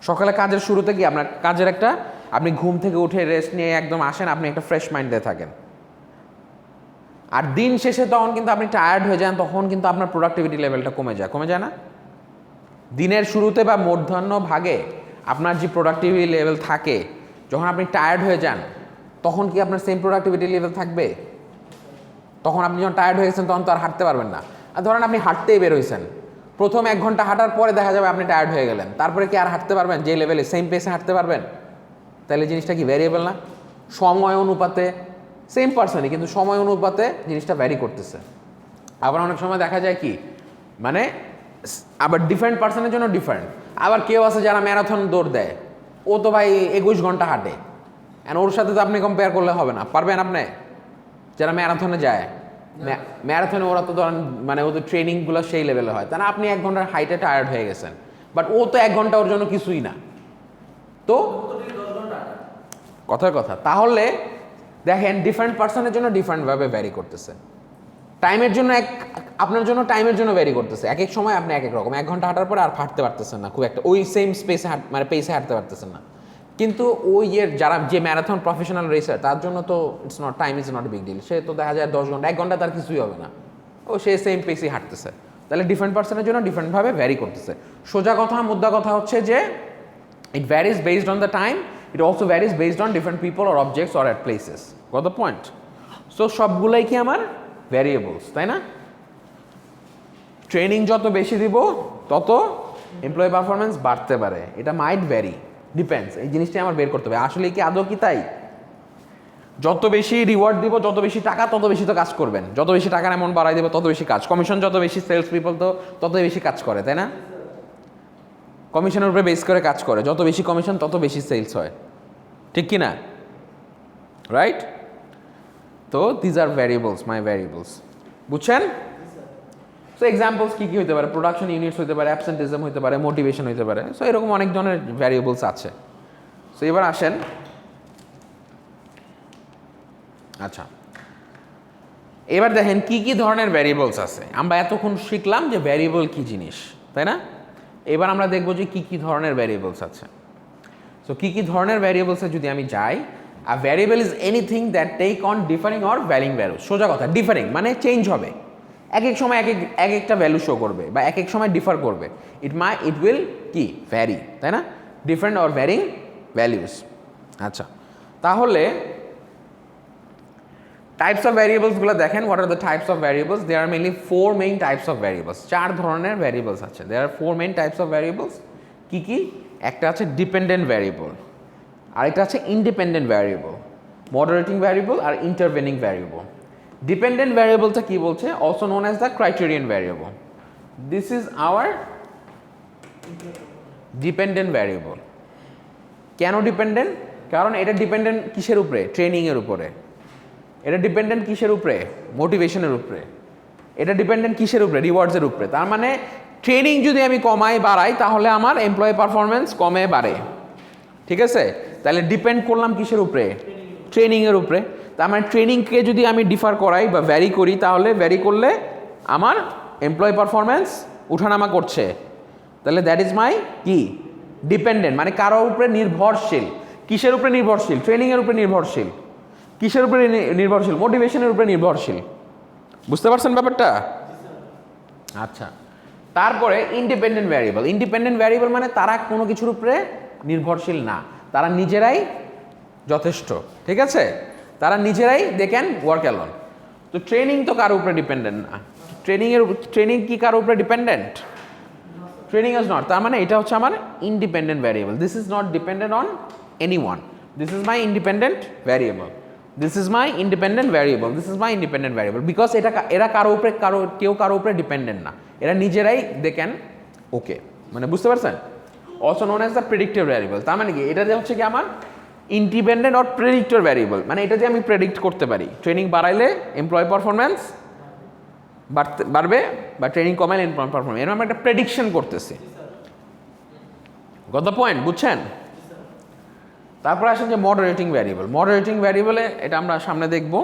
সকালে কাজের শুরুতে কি আপনার কাজের একটা, আপনি ঘুম থেকে উঠে রেস্ট নিয়ে একদম আসেন, আপনি একটা ফ্রেশ মাইন্ডে থাকেন। আর দিন শেষে তখন কিন্তু আপনি টায়ার্ড হয়ে যান, তখন কিন্তু আপনার প্রোডাক্টিভিটি লেভেলটা কমে যায় না? দিনের শুরুতে বা মধ্যাহ্ন ভাগে আপনার যে প্রোডাক্টিভিটি লেভেল থাকে, যখন আপনি টায়ার্ড হয়ে যান তখন কি আপনার সেম প্রোডাক্টিভিটি লেভেল থাকবে? তখন আপনি যখন টায়ার্ড হয়ে গেছেন তখন তো আর হাঁটতে পারবেন না। আর ধরেন আপনি হাঁটতেই বের হয়েছেন, প্রথম 1 ঘন্টা হাঁটার পরে দেখা যাবে আপনি টায়ার্ড হয়ে গেলেন, তারপরে কি আর হাঁটতে পারবেন? যে লেভেলে সেম পেসে হাঁটতে পারবেন? তাহলে জিনিসটা কি ভ্যারিয়েবল না? সময় অনুপাতে সেম পার্সনই, কিন্তু সময় অনুপাতে জিনিসটা ভ্যারি করতেছে। আবার অনেক সময় দেখা যায় কি, মানে আবার ডিফারেন্ট পার্সনের জন্য ডিফারেন্ট। আবার কেউ আছে যারা ম্যারাথন দৌড় দেয়, ও তো ভাই 21 ঘন্টা হাঁটে, অ্যান্ড ওর সাথে তো আপনি কম্পেয়ার করলে হবে না। পারবেন আপনি? যারা ম্যারাথনে যায়, ম্যারাথনে ওরা তো ধরেন মানে ওদের ট্রেনিংগুলো সেই লেভেলে হয়, তাই না? আপনি 1 ঘন্টার হাইটে টায়ার্ড হয়ে গেছেন, বাট ও তো 1 ঘন্টা ওর জন্য কিছুই না। তো কথার কথা, তাহলে দেখেন ডিফারেন্ট পার্সনের জন্য ডিফারেন্টভাবে ভ্যারি করতেছে। টাইমের জন্য আপনার জন্য টাইমের জন্য ভ্যারি করতেছে, এক এক সময় আপনি এক এক রকম। 1 ঘন্টা হাঁটার পরে আর হাঁটতে পারতেছেন না খুব একটা, ওই সেম স্পেসে মানে পেসে হাঁটতে পারতেছেন না। কিন্তু ওই যারা যে ম্যারাথন প্রফেশনাল রেসার, তার জন্য তো it's not, time is not a big deal. সে তো দেখা যায় 10 ঘন্টা, 1 ঘন্টা তার কিছুই হবে না, ও সে সেম পেসেই হাঁটতেছে। তাহলে ডিফারেন্ট পার্সনের জন্য ডিফারেন্টভাবে ভ্যারি করতেছে। সোজা কথা, মুদ্রা কথা হচ্ছে যে it varies based on the time, it also varies based on different people or objects or at places. Got the point? So সবগুলাই কি আমার ভ্যারিয়েবলস, তাই না? ট্রেনিং যত বেশি দিব তত এমপ্লয়ি পারফরমেন্স বাড়তে পারে, এটা মাইট ভ্যারি, ডিপেন্ডস। এই জিনিসটা আমার বের করতে হবে আসলে কি আদৌ কি তাই। যত বেশি রিওয়ার্ড দিব, যত বেশি টাকা, তত বেশি তো কাজ করবেন। যত বেশি টাকার অ্যামাউন্ট বাড়াই দেবো তত বেশি কাজ। কমিশন যত বেশি, সেলস পিপল তো তত বেশি কাজ করে, তাই না? কমিশনের উপরে বেস করে কাজ করে, যত বেশি কমিশন তত বেশি সেলস হয়, ঠিক কি না? রাইট? তো these are variables, my variables, বুঝছেন? সো এক্সাম্পলস কী কী হতে পারে? প্রোডাকশন ইউনিটস হতে পারে, অ্যাবসেন্টিজম হতে পারে, মোটিভেশন হতে পারে। সো এরকম অনেক ধরনের ভ্যারিয়েবলস আছে। সো এবার আসেন, আচ্ছা এবার দেখেন কি কি ধরনের ভ্যারিয়েবলস আছে। আমরা এতক্ষণ শিখলাম যে ভ্যারিয়েবল কি জিনিস, তাই না? এবার আমরা দেখব যে কি কি ধরনের ভ্যারিয়েবলস আছে। সো কি কি ধরনের ভ্যারিয়েবলসে যদি আমি যাই, a variable is anything that take on differing or varying value. সোজা কথা, ডিফারিং মানে চেঞ্জ হবে, এক এক সময় এক একটা ভ্যালু শো করবে বা এক এক সময় ডিফার করবে। ইট উইল কি ভ্যারি, তাই না? Different or varying values. আচ্ছা, তাহলে টাইপস অফ ভ্যারিয়েবলসগুলো দেখেন। What are the types of variables? There are mainly 4 main types of variables. 4 ধরনের ভ্যারিয়েবলস আছে। There are 4 main types of variables. কি কি? একটা আছে ডিপেন্ডেন্ট ভ্যারিয়েবল, আরেকটা আছে ইন্ডিপেন্ডেন্ট ভ্যারিয়েবল, মডারেটিং ভ্যারিয়েবল আর ইন্টারভেনিং ভ্যারিয়েবল। ডিপেন্ডেন্ট ভ্যারিয়েবলটা কি বলছে? Also known as the criterion variable. This is our dependent variable. কেন ডিপেন্ডেন্ট? কারণ এটা ডিপেন্ডেন্ট কিসের উপরে? ট্রেনিংয়ের উপরে। এটা ডিপেন্ডেন্ট কিসের উপরে? মোটিভেশনের উপরে। এটা ডিপেন্ডেন্ট কিসের উপরে? রিওয়ার্ডসের উপরে। তার মানে ট্রেনিং যদি আমি কমাই বাড়াই তাহলে আমার এমপ্লয়ি পারফরমেন্স কমে বাড়ে, ঠিক আছে? তাহলে ডিপেন্ড করলাম কিসের উপরে? ট্রেনিংয়ের উপরে। তার মানে ট্রেনিংকে যদি আমি ডিফার করাই বা ভ্যারি করি, তাহলে ভ্যারি করলে আমার এমপ্লয়ি পারফরমেন্স উঠানামা করছে, তাহলে দ্যাট ইজ মাই কি ডিপেন্ডেন্ট, মানে কারোর উপরে নির্ভরশীল। কিসের উপরে নির্ভরশীল? ট্রেনিংয়ের উপরে নির্ভরশীল। কিসের উপরে নির্ভরশীল? মোটিভেশনের উপরে নির্ভরশীল। বুঝতে পারছেন ব্যাপারটা? আচ্ছা, তারপরে ইন্ডিপেন্ডেন্ট ভ্যারিয়েবল। ইন্ডিপেন্ডেন্ট ভ্যারিয়েবল মানে তারা কোনো কিছুর উপরে নির্ভরশীল না, তারা নিজেরাই যথেষ্ট, ঠিক আছে? তারা নিজেরাই দে ক্যান ওয়ার্ক অ্যালোন। তো ট্রেনিং তো কারোর উপরে ডিপেন্ডেন্ট না। ট্রেনিং কি কারোর উপরে ডিপেন্ডেন্ট? Training is not. তার মানে এটা হচ্ছে আমার independent variable. This is not dependent on any one. This is my independent variable. This is my independent variable. This is my independent variable. Because এরা কারো উপরে কেউ কারো উপরে ডিপেন্ডেন্ট না, এরা নিজেরাই দে ক্যান ওকে, মানে বুঝতে পারছেন? Also known as the predictor variable. তার মানে কি? এটা যে হচ্ছে কি আমার ইন্ডিপেন্ডেন্ট অর প্রেডিক্টর ভ্যারিয়েবল, মানে এটা যে আমি প্রেডিক্ট করতে পারি ট্রেনিং বাড়াইলে এমপ্লয় পারফরমেন্স বাড়বে বা ট্রেনিং কমাইলে এমপ্লয় পারফরমেন্স, এরকম আমরা একটা প্রেডিকশন করতেছি। গত পয়েন্ট বুঝছেন? তারপরে আসেন যে মডারেটিং ভ্যারিয়েবল। মডারেটিং ভ্যারিয়েবলে এটা আমরা সামনে দেখব।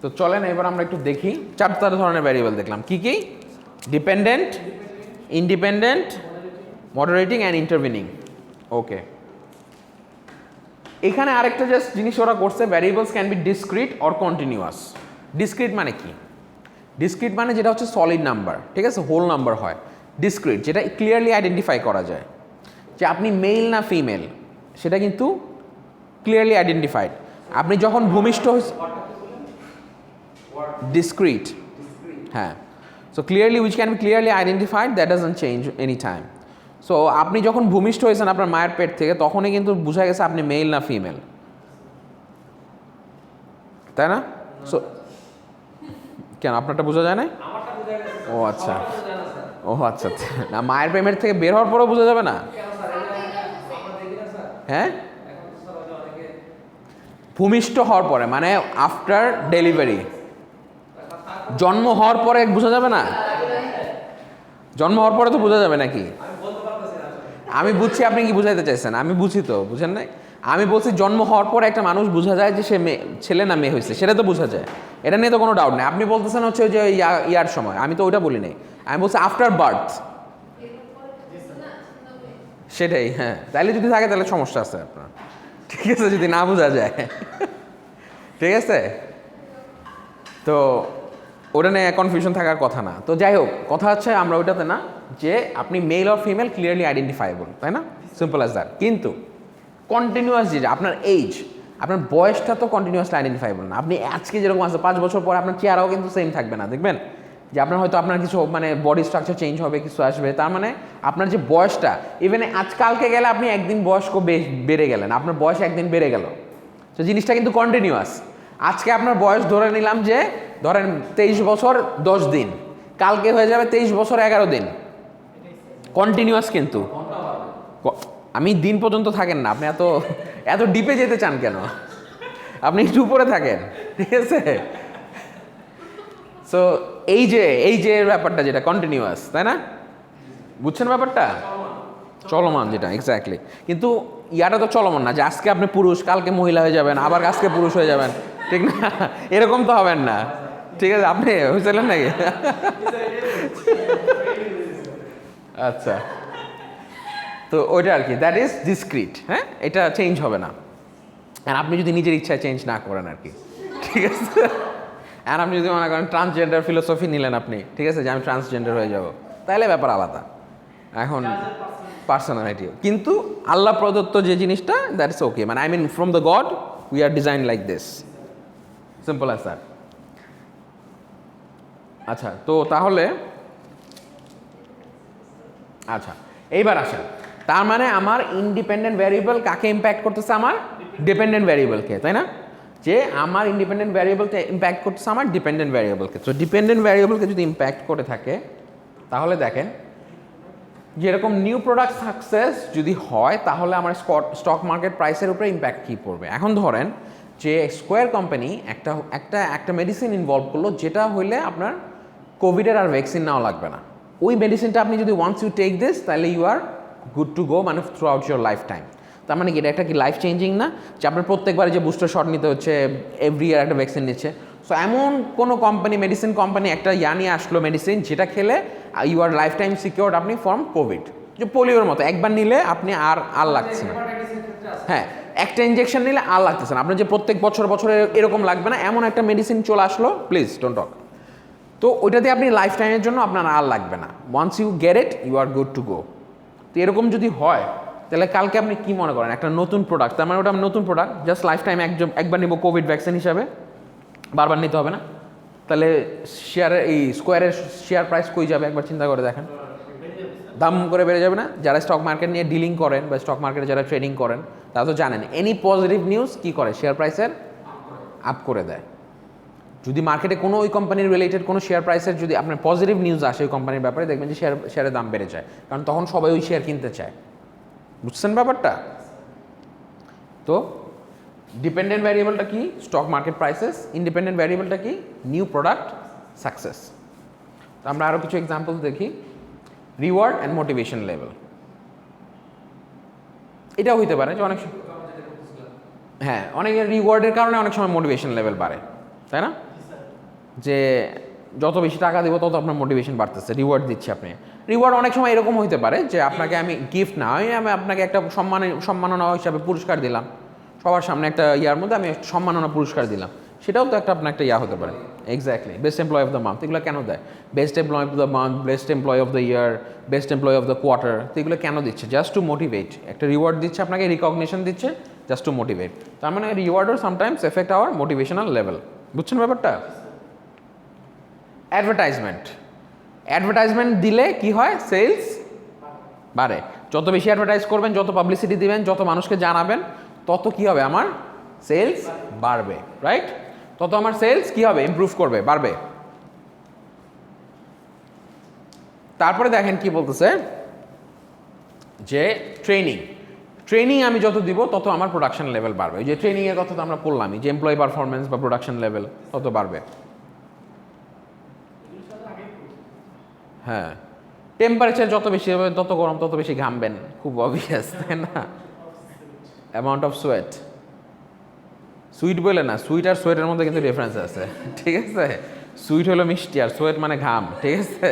তো চলেন এবার আমরা একটু দেখি। 4 ধরনের ভ্যারিয়েবল দেখলাম। কি কি? Dependent, independent, moderating and intervening. Okay, এখানে আরেকটা জাস্ট জিনিস ওরা করছে, variables can be discrete or continuous. Discrete মানে কি? ডিসক্রিট মানে যেটা হচ্ছে সলিড নাম্বার, ঠিক আছে, হোল নাম্বার হয়। ডিসক্রিট যেটা ক্লিয়ারলি আইডেন্টিফাই করা যায় যে আপনি মেল না ফিমেল, সেটা কিন্তু ক্লিয়ারলি আইডেন্টিফাইড। আপনি যখন ভূমিষ্ঠ ডিসক্রিট, হ্যাঁ, so clearly which can be clearly identified, that doesn't change any time. So আপনি যখন ভূমিষ্ঠ হয়েছেন আপনার মায়ের পেট থেকে, তখনই কিন্তু বোঝা গেছে আপনি মেল না ফিমেল, তাই না? সো কেন আপনারটা বোঝা যায় না? ও আচ্ছা, ও আচ্ছা আচ্ছা, না মায়ের পেমেন্ট থেকে বের হওয়ার পরেও বোঝা যাবে না? হ্যাঁ, ভূমিষ্ঠ হওয়ার পরে মানে আফটার ডেলিভারি, জন্ম হওয়ার পরে বোঝা যাবে না? জন্ম হওয়ার পরে তো বোঝা যাবে নাকি? আমি বুঝছি আপনি কি বুঝাইতে চাইছেন, আমি বুঝি তো, বুঝেন নাই? আমি বলছি জন্ম হওয়ার পরে একটা মানুষ বোঝা যায় যে সে ছেলে না মেয়ে হয়েছে, সেটা তো বোঝা যায়, এটা নিয়ে তো কোনো ডাউট নেই। আপনি বলতেছেন হচ্ছে ওই যে ইয়ার সময়, আমি তো ওইটা বলি নাই, আমি বলছি আফটার বার্থ, সেটাই। হ্যাঁ, তাইলে যদি থাকে তাহলে সমস্যা আছে আপনার, ঠিক আছে, যদি না বোঝা যায়, ঠিক আছে। তো ওটা নিয়ে কনফিউশন থাকার কথা না। তো যাই হোক, কথা হচ্ছে আমরা ওইটাতে না যে আপনি male or female clearly identifiable, তাই না? Simple as that. কিন্তু কন্টিনিউয়াস যেটা আপনার এইজ, আপনার বয়সটা তো কন্টিনিউয়াসলি আইডেন্টিফাইবল না। আপনি আজকে যেরকম আছে 5 বছর পরে আপনার চেহারাও কিন্তু সেম থাকবে না, দেখবেন যে আপনার হয়তো আপনার কিছু মানে বডি স্ট্রাকচার চেঞ্জ হবে, কিছু আসবে, তার মানে আপনার যে বয়সটা, ইভেন আজকালকে গেলে আপনি একদিন বয়স্ক বেড়ে গেলেন, আপনার বয়স একদিন বেড়ে গেল, তো জিনিসটা কিন্তু কন্টিনিউয়াস। আজকে আপনার বয়স ধরে নিলাম যে ধরেন 23 বছর 10 দিন, কালকে হয়ে যাবে 23 বছর 11 দিন, কন্টিনিউয়াস কিন্তু। আমি দিন পর্যন্ত থাকেন না, আপনি এত এত ডিপে যেতে চান কেন? আপনি একটু উপরে থাকেন, ঠিক আছে? সো এই যে ব্যাপারটা যেটা কন্টিনিউয়াস, তাই না? বুঝছেন ব্যাপারটা? চলমান যেটা, এক্স্যাক্টলি। কিন্তু ইয়াটা তো চলমান না যে আজকে আপনি পুরুষ কালকে মহিলা হয়ে যাবেন, আবার আজকে পুরুষ হয়ে যাবেন, ঠিক না? এরকম তো হবেন না, ঠিক আছে? আপনি হয়েছিলেন নাকি? আচ্ছা, তো ওইটা আর কি, দ্যাট ইজ ডিসক্রিট। হ্যাঁ, এটা চেঞ্জ হবে না, আর আপনি যদি নিজের ইচ্ছায় চেঞ্জ না করেন আর কি, ঠিক আছে? আর আপনি যদি মনে করেন ট্রান্সজেন্ডার ফিলোসফি নিলেন আপনি, ঠিক আছে, যে আমি ট্রান্সজেন্ডার হয়ে যাব, তাহলে ব্যাপার আলাদা। এখন পার্সোনালিটি কিন্তু আল্লাহ প্রদত্ত যে জিনিসটা, দ্যাট ইজ ওকে, মানে I mean from the god we are design like this, simple as that. আচ্ছা, তো তাহলে আচ্ছা এইবার আসেন, তার মানে আমার ইন্ডিপেন্ডেন্ট ভ্যারিয়েবল কাকে ইম্প্যাক্ট করতেছে? আমার ডিপেন্ডেন্ট ভ্যারিয়েবলকে, তাই না? যে আমার ইন্ডিপেন্ডেন্ট ভ্যারিয়েবলকে ইম্প্যাক্ট করতেছে আমার ডিপেন্ডেন্ট ভ্যারিয়েবলকে। তো ডিপেন্ডেন্ট ভ্যারিয়েবলকে যদি ইম্প্যাক্ট করে থাকে, তাহলে দেখেন যেরকম নিউ প্রোডাক্ট সাকসেস যদি হয়, তাহলে আমার স্টক মার্কেট প্রাইসের উপরে ইম্প্যাক্ট কী পড়বে। এখন ধরেন যে স্কোয়ার কোম্পানি একটা মেডিসিন ইনভলভ করলো, যেটা হইলে আপনার কোভিডের আর ভ্যাকসিন নেওয়া লাগবে না। ওই মেডিসিনটা আপনি যদি ওয়ান্স ইউ টেক দিস, তাহলে you are good to go, মানে throughout your lifetime. তার মানে কি এটা একটা কি লাইফ চেঞ্জিং না, যে আপনার প্রত্যেকবারে যে বুস্টার শট নিতে হচ্ছে, এভরি ইয়ার একটা ভ্যাকসিন নিচ্ছে। সো এমন কোনো কোম্পানি, মেডিসিন কোম্পানি একটা নিয়ে আসলো মেডিসিন, যেটা খেলে you are life time secured আপনি ফ্রম কোভিড। যে পোলিওর মতো একবার নিলে আপনি আর লাগছে না। হ্যাঁ, একটা ইঞ্জেকশন নিলে আর লাগতেছে না, আপনার যে প্রত্যেক বছর এরকম লাগবে না, এমন একটা মেডিসিন চলে আসলো, প্লিজ ডোন্ট টক। তো ওইটা দিয়ে আপনি লাইফ টাইমের জন্য আপনার আর লাগবে না, once you get it you are good to go. তো এরকম যদি হয়, তাহলে কালকে আপনি কি মনে করেন একটা নতুন প্রোডাক্ট, তার মানে ওটা নতুন প্রোডাক্ট, জাস্ট লাইফ টাইম একবার নিব কোভিড ভ্যাকসিন হিসাবে, বারবার নিতে হবে না, তাহলে শেয়ারের এই স্কোয়ারের শেয়ার প্রাইস কই যাবে একবার চিন্তা করে দেখেন। দাম করে বেড়ে যাবে না? যারা স্টক মার্কেট নিয়ে ডিলিং করেন বা স্টক মার্কেটে যারা ট্রেডিং করেন, তারা তো জানেন এনি পজিটিভ নিউজ কী করে, শেয়ার প্রাইসের আপ করে দেয়। যদি মার্কেটে কোনো ওই কোম্পানির রিলেটেড কোনো শেয়ার প্রাইসের যদি আপনার পজিটিভ নিউজ আসে ওই কোম্পানির ব্যাপারে, দেখবেন যে শেয়ারের দাম বেড়ে যায়, কারণ তখন সবাই ওই শেয়ার কিনতে চায়। বুঝছেন ব্যাপারটা? তো ডিপেন্ডেন্ট ভ্যারিয়েবলটা কি? Stock market prices. ইন্ডিপেন্ডেন্ট ভ্যারিয়েবলটা কি? New product success. তো আমরা আরও কিছু এক্সাম্পল দেখি। রিওয়ার্ড অ্যান্ড মোটিভেশন লেভেল, এটাও হইতে পারে যে অনেক হ্যাঁ, অনেকের রিওয়ার্ডের কারণে অনেক সময় মোটিভেশন লেভেল বাড়ে, তাই না? যে যত বেশি টাকা দিব তত আপনার মোটিভেশন বাড়তেছে, রিওয়ার্ড দিচ্ছে আপনি। রিওয়ার্ড অনেক সময় এরকম হইতে পারে যে আপনাকে আমি গিফট না, আমি আপনাকে একটা সম্মাননা হিসাবে পুরস্কার দিলাম, সবার সামনে একটা ইয়ার মধ্যে আমি সম্মাননা পুরস্কার দিলাম, সেটাও তো আপনার একটা ইয়া হতে পারে। Exactly, best employ of the month, এগুলো কেন দেয়? Best employ of the month, best employ of the year, best employ of the quarter, তো এগুলো কেন দিচ্ছে? জাস্ট টু মোটিভেট, একটা রিওয়ার্ড দিচ্ছে আপনাকে, রিকগনিশন দিচ্ছে, জাস্ট টু মোটিভেট। তার মানে রিওয়ার্ডও sometimes affect our motivational level. বুঝছেন ব্যাপারটা? অ্যাডভার্টাইজমেন্ট দিলে কি হয়? সেলস বাড়ে। যত বেশি অ্যাডভার্টাইজ করবেন, যত পাবলিসিটি দিবেন, যত মানুষকে জানাবেন, তত কি হবে? আমার সেলস বাড়বে, রাইট? তত আমার সেলস কি হবে? ইমপ্রুভ করবে, বাড়বে। তারপরে দেখেন কি বলতেছে, যে ট্রেনিং আমি যত দিব তত আমার প্রোডাকশন লেভেল বাড়বে। ওই যে ট্রেনিংয়ের কথা তো আমরা বললামই, যে এমপ্লয়ি পারফরমেন্স বা প্রোডাকশন লেভেল তত বাড়বে। হ্যাঁ, টেম্পারেচার যত বেশি হবে, তত গরম, তত বেশি ঘামবেন, খুব অবভিয়াস, তাই না? অ্যামাউন্ট অফ সুইট বলে না, সুইট আর সোয়েটের মধ্যে কিন্তু ডিফারেন্স আছে, ঠিক আছে? সুইট হলো মিষ্টি আর সোয়েট মানে ঘাম, ঠিক আছে?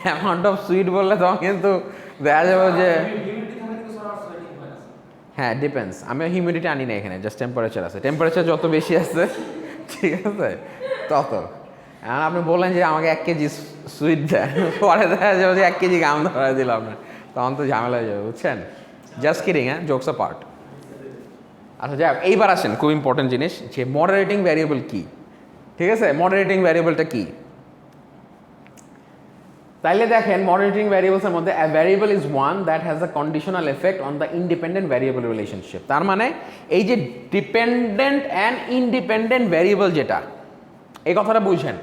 অ্যামাউন্ট অফ সুইট বললে তখন কিন্তু দেখা যাবে যে হ্যাঁ ডিপেন্ডস। আমি হিউমিডিটি আনি না এখানে, জাস্ট টেম্পারেচার আছে। টেম্পারেচার যত বেশি আছে, ঠিক আছে, তত। এখন আপনি বললেন যে আমাকে 1 কেজি সুইট দেয়, পরে দেখা যাবে যে 1 কেজি ঘাম ধরা দিল আপনার, তখন তো ঝামেলা হয়ে যাবে, বুঝছেন? জাস্ট কিডিং, হ্যাঁ, জোকস আ পার্ট। আচ্ছা যাই হোক, এইবার আসেন খুব ইম্পর্টেন্ট জিনিস, যে মডারেটিং ভ্যারিয়েবল কি, ঠিক আছে? মডারেটিং ভ্যারিয়েবলটা কি? তাইলে দেখেন মডারেটিং ভ্যারিয়েবলসের মধ্যে a variable is one that has a conditional effect on the independent variable relationship। তার মানে এই যে ডিপেন্ডেন্ট অ্যান্ড ইন্ডিপেন্ডেন্ট ভ্যারিয়েবল যেটা, এই কথাটা বুঝেন।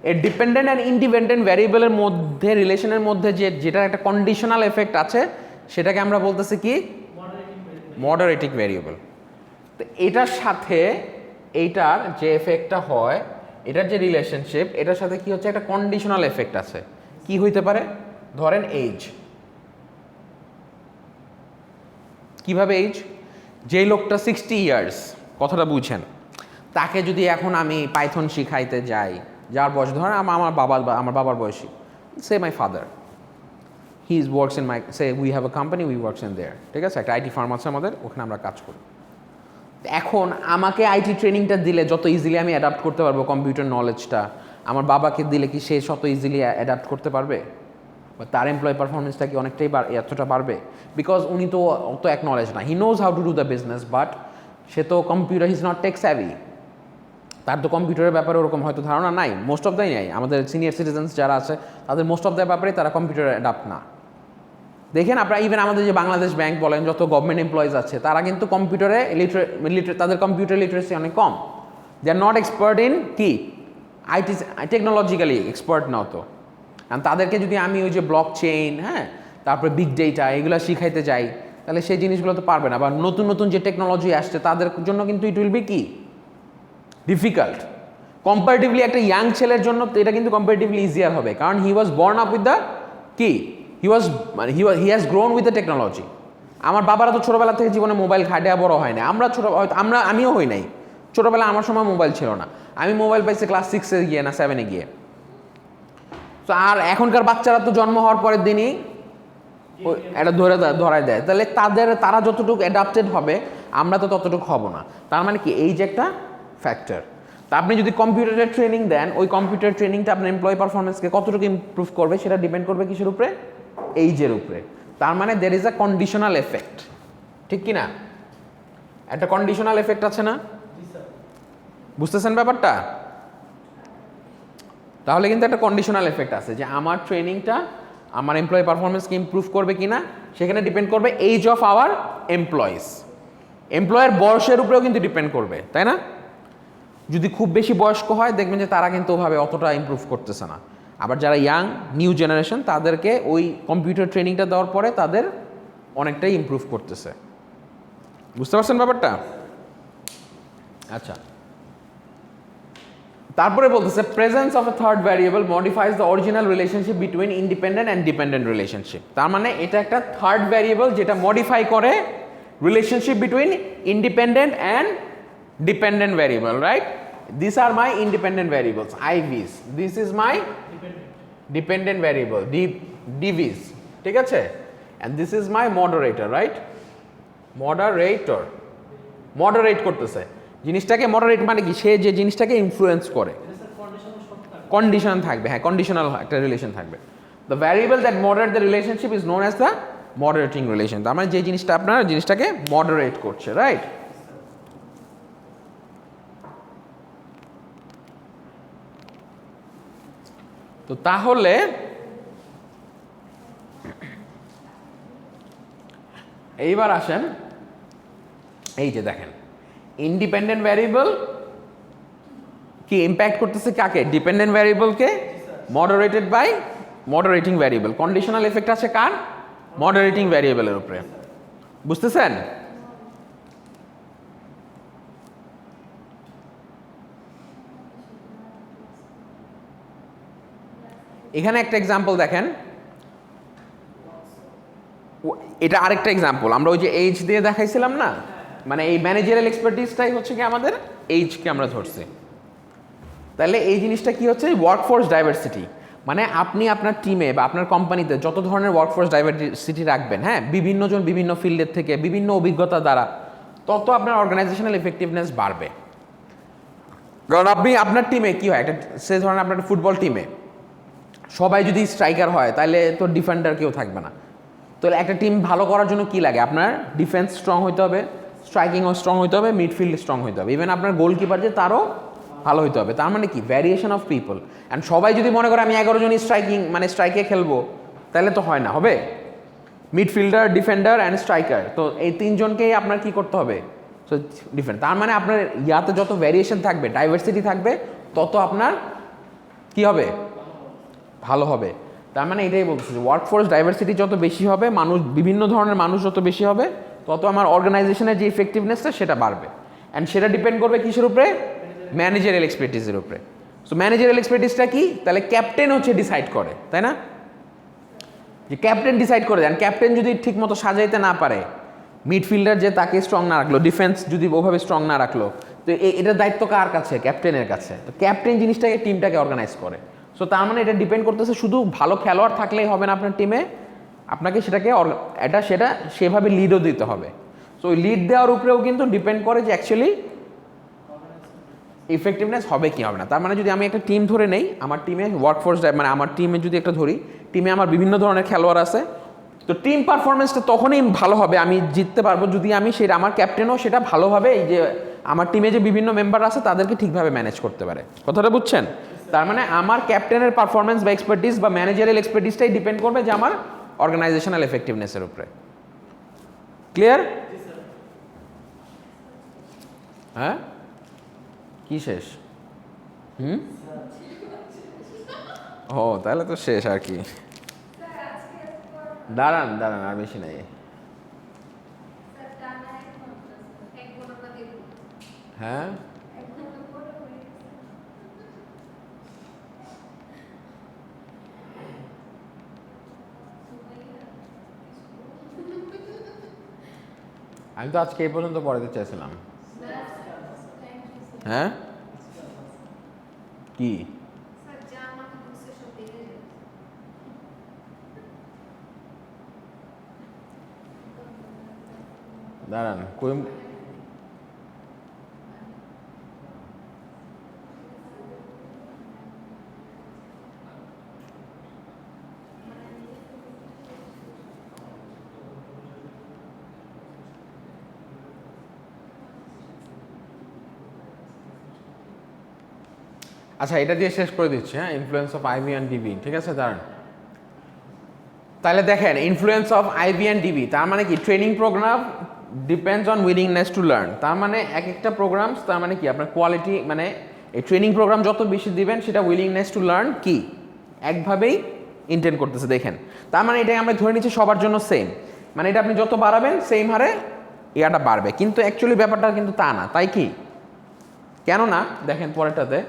এই ডিপেন্ডেন্ট অ্যান্ড ইন্ডিপেন্ডেন্ট ভ্যারিয়েবলের মধ্যে রিলেশনের মধ্যে যেটার একটা কন্ডিশনাল এফেক্ট আছে সেটাকে আমরা বলতেছি কি মডারেটিং ভ্যারিয়েবল। তো এটার সাথে এইটার যে এফেক্টটা হয়, এটার যে রিলেশনশিপ, এটার সাথে কি হচ্ছে একটা কন্ডিশনাল এফেক্ট আছে। কি হইতে পারে? ধরেন এজ। কিভাবে এজ? যেই লোকটা 60 ইয়ার্স, কথাটা বুঝেন, তাকে যদি এখন আমি পাইথন শিখাইতে যাই, যার বয়স ধরেন আমার বাবার বয়সী, সে my father, he is works in my say we have a company, we works in there, ঠিক আছে, একটা আইটি ফার্ম আছে আমাদের, ওখানে আমরা কাজ করি। এখন আমাকে আইটি ট্রেনিংটা দিলে যত ইজিলি আমি অ্যাডাপ্ট করতে পারবো কম্পিউটার নলেজটা, আমার বাবাকে দিলে কি সে শত ইজিলি অ্যাডাপ্ট করতে পারবে? বা তার এমপ্লয় পারফরমেন্সটা কি অনেকটাই এতটা বাড়বে? বিকজ উনি তো অত অ্যাকনলেজ না, he knows how to do the business, but সে তো computer, he is not tech savvy, তার তো কম্পিউটারের ব্যাপারে ওরকম হয়তো ধারণা নাই, মোস্ট অফ দ্যাই নাই। আমাদের সিনিয়র সিটিজেন্স যারা আছে তাদের মোস্ট অফ দ্য ব্যাপারে তারা কম্পিউটার অ্যাডাপ্ট না। দেখেন আপনারা ইভেন আমাদের যে বাংলাদেশ ব্যাংক বলেন, যত গভর্নমেন্ট এমপ্লয়িজ আছে, তারা কিন্তু কম্পিউটারে তাদের কম্পিউটার লিটারেসি অনেক কম। দে আর নট এক্সপার্ট ইন কি আইটি, টেকনোলজিক্যালি এক্সপার্ট না তো। কারণ তাদেরকে যদি আমি ওই যে ব্লক চেইন, হ্যাঁ, তারপরে বিগ ডেটা, এগুলো শিখাইতে যাই, তাহলে সেই জিনিসগুলো তো পারবে না। বা নতুন নতুন যে টেকনোলজি আসছে তাদের জন্য কিন্তু ইট উইল বি কি ডিফিকাল্ট। কম্পারেটিভলি একটা ইয়াং ছেলের জন্য এটা কিন্তু কম্পারেটিভলি ইজিয়ার হবে, কারণ he was born up with the কি he has grown with the technology. আমার বাবারা তো ছোটোবেলা থেকে জীবনে মোবাইল ঘাটিয়া বড় হয় না, আমিও হই নাই ছোটোবেলা, আমার সময় মোবাইল ছিল না, আমি মোবাইল পাইছি ক্লাস 6-এ গিয়ে না 7-এ গিয়ে। তো আর এখনকার বাচ্চারা তো জন্ম হওয়ার পরের দিনই এটা ধরায় দেয়, তাহলে তারা যতটুকু অ্যাডাপ্টেড হবে আমরা তো ততটুকু হব না। তার মানে কি এই যে একটা ফ্যাক্টর। তা আপনি যদি কম্পিউটারের ট্রেনিং দেন, ওই কম্পিউটার ট্রেনিংটা আপনার এমপ্লয়ি পারফরমেন্সকে কতটুকু ইমপ্রুভ করবে সেটা ডিপেন্ড করবে কিসের উপরে? এইজের উপরে। তার মানে there is a conditional effect, ঠিক কি না? একটা কন্ডিশনাল এফেক্ট আছে না? বুঝতেছেন ব্যাপারটা? তাহলে কিন্তু একটা কন্ডিশনাল এফেক্ট আছে যে আমার ট্রেনিংটা আমার এমপ্লয়ি পারফরমেন্সকে ইমপ্রুভ করবে কিনা, সেখানে ডিপেন্ড করবে এইজ অফ আওয়ার এমপ্লয়িজ। এমপ্লয়ের বয়সের উপরেও কিন্তু ডিপেন্ড করবে, তাই না? যদি খুব বেশি বয়স্ক হয় দেখবেন যে তারা কিন্তু ওভাবে অতটা ইমপ্রুভ করতেছে না। আবার যারা ইয়াং নিউ জেনারেশন, তাদেরকে ওই কম্পিউটার ট্রেনিংটা দেওয়ার পরে তাদের অনেকটাই ইমপ্রুভ করতেছে। বুঝতে পারছেন ব্যাপারটা? আচ্ছা, তারপরে বলতেছে presence of A third variable modifies the original relationship between independent and dependent relationship. তার মানে এটা একটা থার্ড ভ্যারিয়েবল যেটা মডিফাই করে relationship between independent and dependent variable, right? These are my independent variables, IVs. This is my dependent variable, DVs, ঠিক আছে? And this is my moderator, right? Moderator moderate করতেছে জিনিসটাকে। মডারেট মানে কি? সে যে জিনিসটাকে ইনফ্লুয়েন্স করে, কন্ডিশন থাকবে, হ্যাঁ, কন্ডিশনাল একটা রিলেশন থাকবে। The variable that moderate the relationship is known as the moderating relation। তার মানে যে জিনিসটা আপনার জিনিসটাকে মডারেট করছে, রাইট? তো তাহলে এইবার আসেন, এই যে দেখেন ইন্ডিপেন্ডেন্ট ভ্যারিয়েবল কি ইম্প্যাক্ট করতেছে কাকে? ডিপেন্ডেন্ট ভ্যারিয়েবলকে। মডারেটেড বাই মডারেটিং ভ্যারিয়েবল। কন্ডিশনাল এফেক্ট আছে কার? মডারেটিং ভ্যারিয়েবলের উপরে। বুঝতেছেন? এখানে একটা এক্সাম্পল দেখেন, এটা আরেকটা এক্সাম্পল। আমরা ওই যে এইজ দিয়ে দেখাইছিলাম না, মানে এই ম্যানেজারিয়াল এক্সপার্টিসটাই হচ্ছে কি আমাদের এইজকে আমরা ধরছি। তাহলে এই জিনিসটা কি হচ্ছে? Workforce diversity. মানে আপনি আপনার টিমে বা আপনার কোম্পানিতে যত ধরনের ওয়ার্কফোর্স ডাইভার্সিটি রাখবেন, হ্যাঁ, বিভিন্ন জন বিভিন্ন ফিল্ডের থেকে বিভিন্ন অভিজ্ঞতা দ্বারা, তত আপনার অর্গানাইজেশনাল এফেক্টিভনেস বাড়বে। কারণ আপনি আপনার টিমে কি হয়, একটা সে ধরেন আপনার ফুটবল টিমে সবাই যদি স্ট্রাইকার হয় তাহলে তো ডিফেন্ডার কেউ থাকবে না। তো একটা টিম ভালো করার জন্য কি লাগে? আপনার ডিফেন্স স্ট্রং হইতে হবে, স্ট্রাইকিংও স্ট্রং হইতে হবে, মিডফিল্ড স্ট্রং হইতে হবে, ইভেন আপনার গোলকিপার যে তারও ভালো হইতে হবে। তার মানে কি ভ্যারিয়েশন অফ পিপল। অ্যান্ড সবাই যদি মনে করে আমি 11 জনই স্ট্রাইকে খেলবো, তাহলে তো হয় না, হবে মিডফিল্ডার, ডিফেন্ডার অ্যান্ড স্ট্রাইকার, তো এই তিনজনকেই আপনার কি করতে হবে, সো ডিফেন্ড। তার মানে আপনার ইয়াতে যত ভ্যারিয়েশন থাকবে, ডাইভার্সিটি থাকবে, তত আপনার কি হবে, ভালো হবে। তার মানে এটাই বলতেছি যে ওয়ার্কফোর্স ডাইভার্সিটি যত বেশি হবে, মানুষ বিভিন্ন ধরনের মানুষ যত বেশি হবে, তত আমার অর্গানাইজেশনের যে ইফেক্টিভনেসটা সেটা বাড়বে। অ্যান্ড সেটা ডিপেন্ড করবে কিসের উপরে, ম্যানেজারিয়াল এক্সপার্টিসের উপরে। সো ম্যানেজারিয়াল এক্সপার্টিসটা কি, তাহলে ক্যাপ্টেন হচ্ছে ডিসাইড করে, তাই না, যে ক্যাপ্টেন ডিসাইড করে দেন। ক্যাপ্টেন যদি ঠিক মতো সাজাইতে না পারে, মিডফিল্ডার যে তাকে স্ট্রং না রাখলো, ডিফেন্স যদি ওভাবে স্ট্রং না রাখলো, তো এটার দায়িত্ব কার কাছে, ক্যাপ্টেনের কাছে। তো ক্যাপ্টেন জিনিসটাকে টিমটাকে অর্গানাইজ করে। সো তার মানে এটা ডিপেন্ড করতেছে শুধু ভালো খেলোয়াড় থাকলেই হবে না আপনার টিমে, আপনাকে সেটাকে সেটা সেভাবে লিডও দিতে হবে। সো ওই লিড দেওয়ার উপরেও কিন্তু ডিপেন্ড করে যে অ্যাকচুয়ালি ইফেক্টিভনেস হবে কি হবে না। তার মানে যদি আমি একটা টিম ধরে নেই, আমার টিমে ওয়ার্কফোর্স মানে আমার টিমে যদি একটা ধরি, টিমে আমার বিভিন্ন ধরনের খেলোয়াড় আছে, তো টিম পারফরমেন্সটা তখনই ভালো হবে, আমি জিততে পারবো যদি আমি সেটা, আমার ক্যাপ্টেনও সেটা ভালোভাবে এই যে আমার টিমে যে বিভিন্ন মেম্বার আছে তাদেরকে ঠিকভাবে ম্যানেজ করতে পারে। কথাটা বুঝছেন? তার মানে আমার ক্যাপ্টেনের পারফরমেন্স বা এক্সপার্টিস বা ম্যানেজারিয়াল এক্সপার্টিসটাই ডিপেন্ড করবে যে আমার অর্গানাইজেশনাল এফেক্টিভনেসের উপরে। ক্লিয়ার? হ্যাঁ, কি শেষ? ও তাহলে তো শেষ আর কি। দাঁড়ান দাঁড়ান, আর বেশি নাই। হ্যাঁ, আমি তো আজকে এই পর্যন্ত পড়াতে চাইছিলাম। হ্যাঁ, কি দাঁড়ান, আচ্ছা এটা দিয়ে শেষ করে দিচ্ছি। হ্যাঁ, influence of IV and DV, ঠিক আছে দাঁড়ান। তাহলে দেখেন influence of IV and DV, তার মানে কি training program depends on willingness to learn. তার মানে এক একটা প্রোগ্রাম, তার মানে কি আপনার কোয়ালিটি, মানে এই ট্রেনিং প্রোগ্রাম যত বেশি দিবেন সেটা উইলিংনেস টু লার্ন কি একভাবেই ইন্টেন্ড করতেছে। দেখেন তার মানে এটাই আমরা ধরে নিচ্ছি সবার জন্য সেম, মানে এটা আপনি যত বাড়াবেন সেম হারে ইয়াটা বাড়বে, কিন্তু অ্যাকচুয়ালি ব্যাপারটা কিন্তু তা না, তাই কি? কেন না, দেখেন পরেরটাতে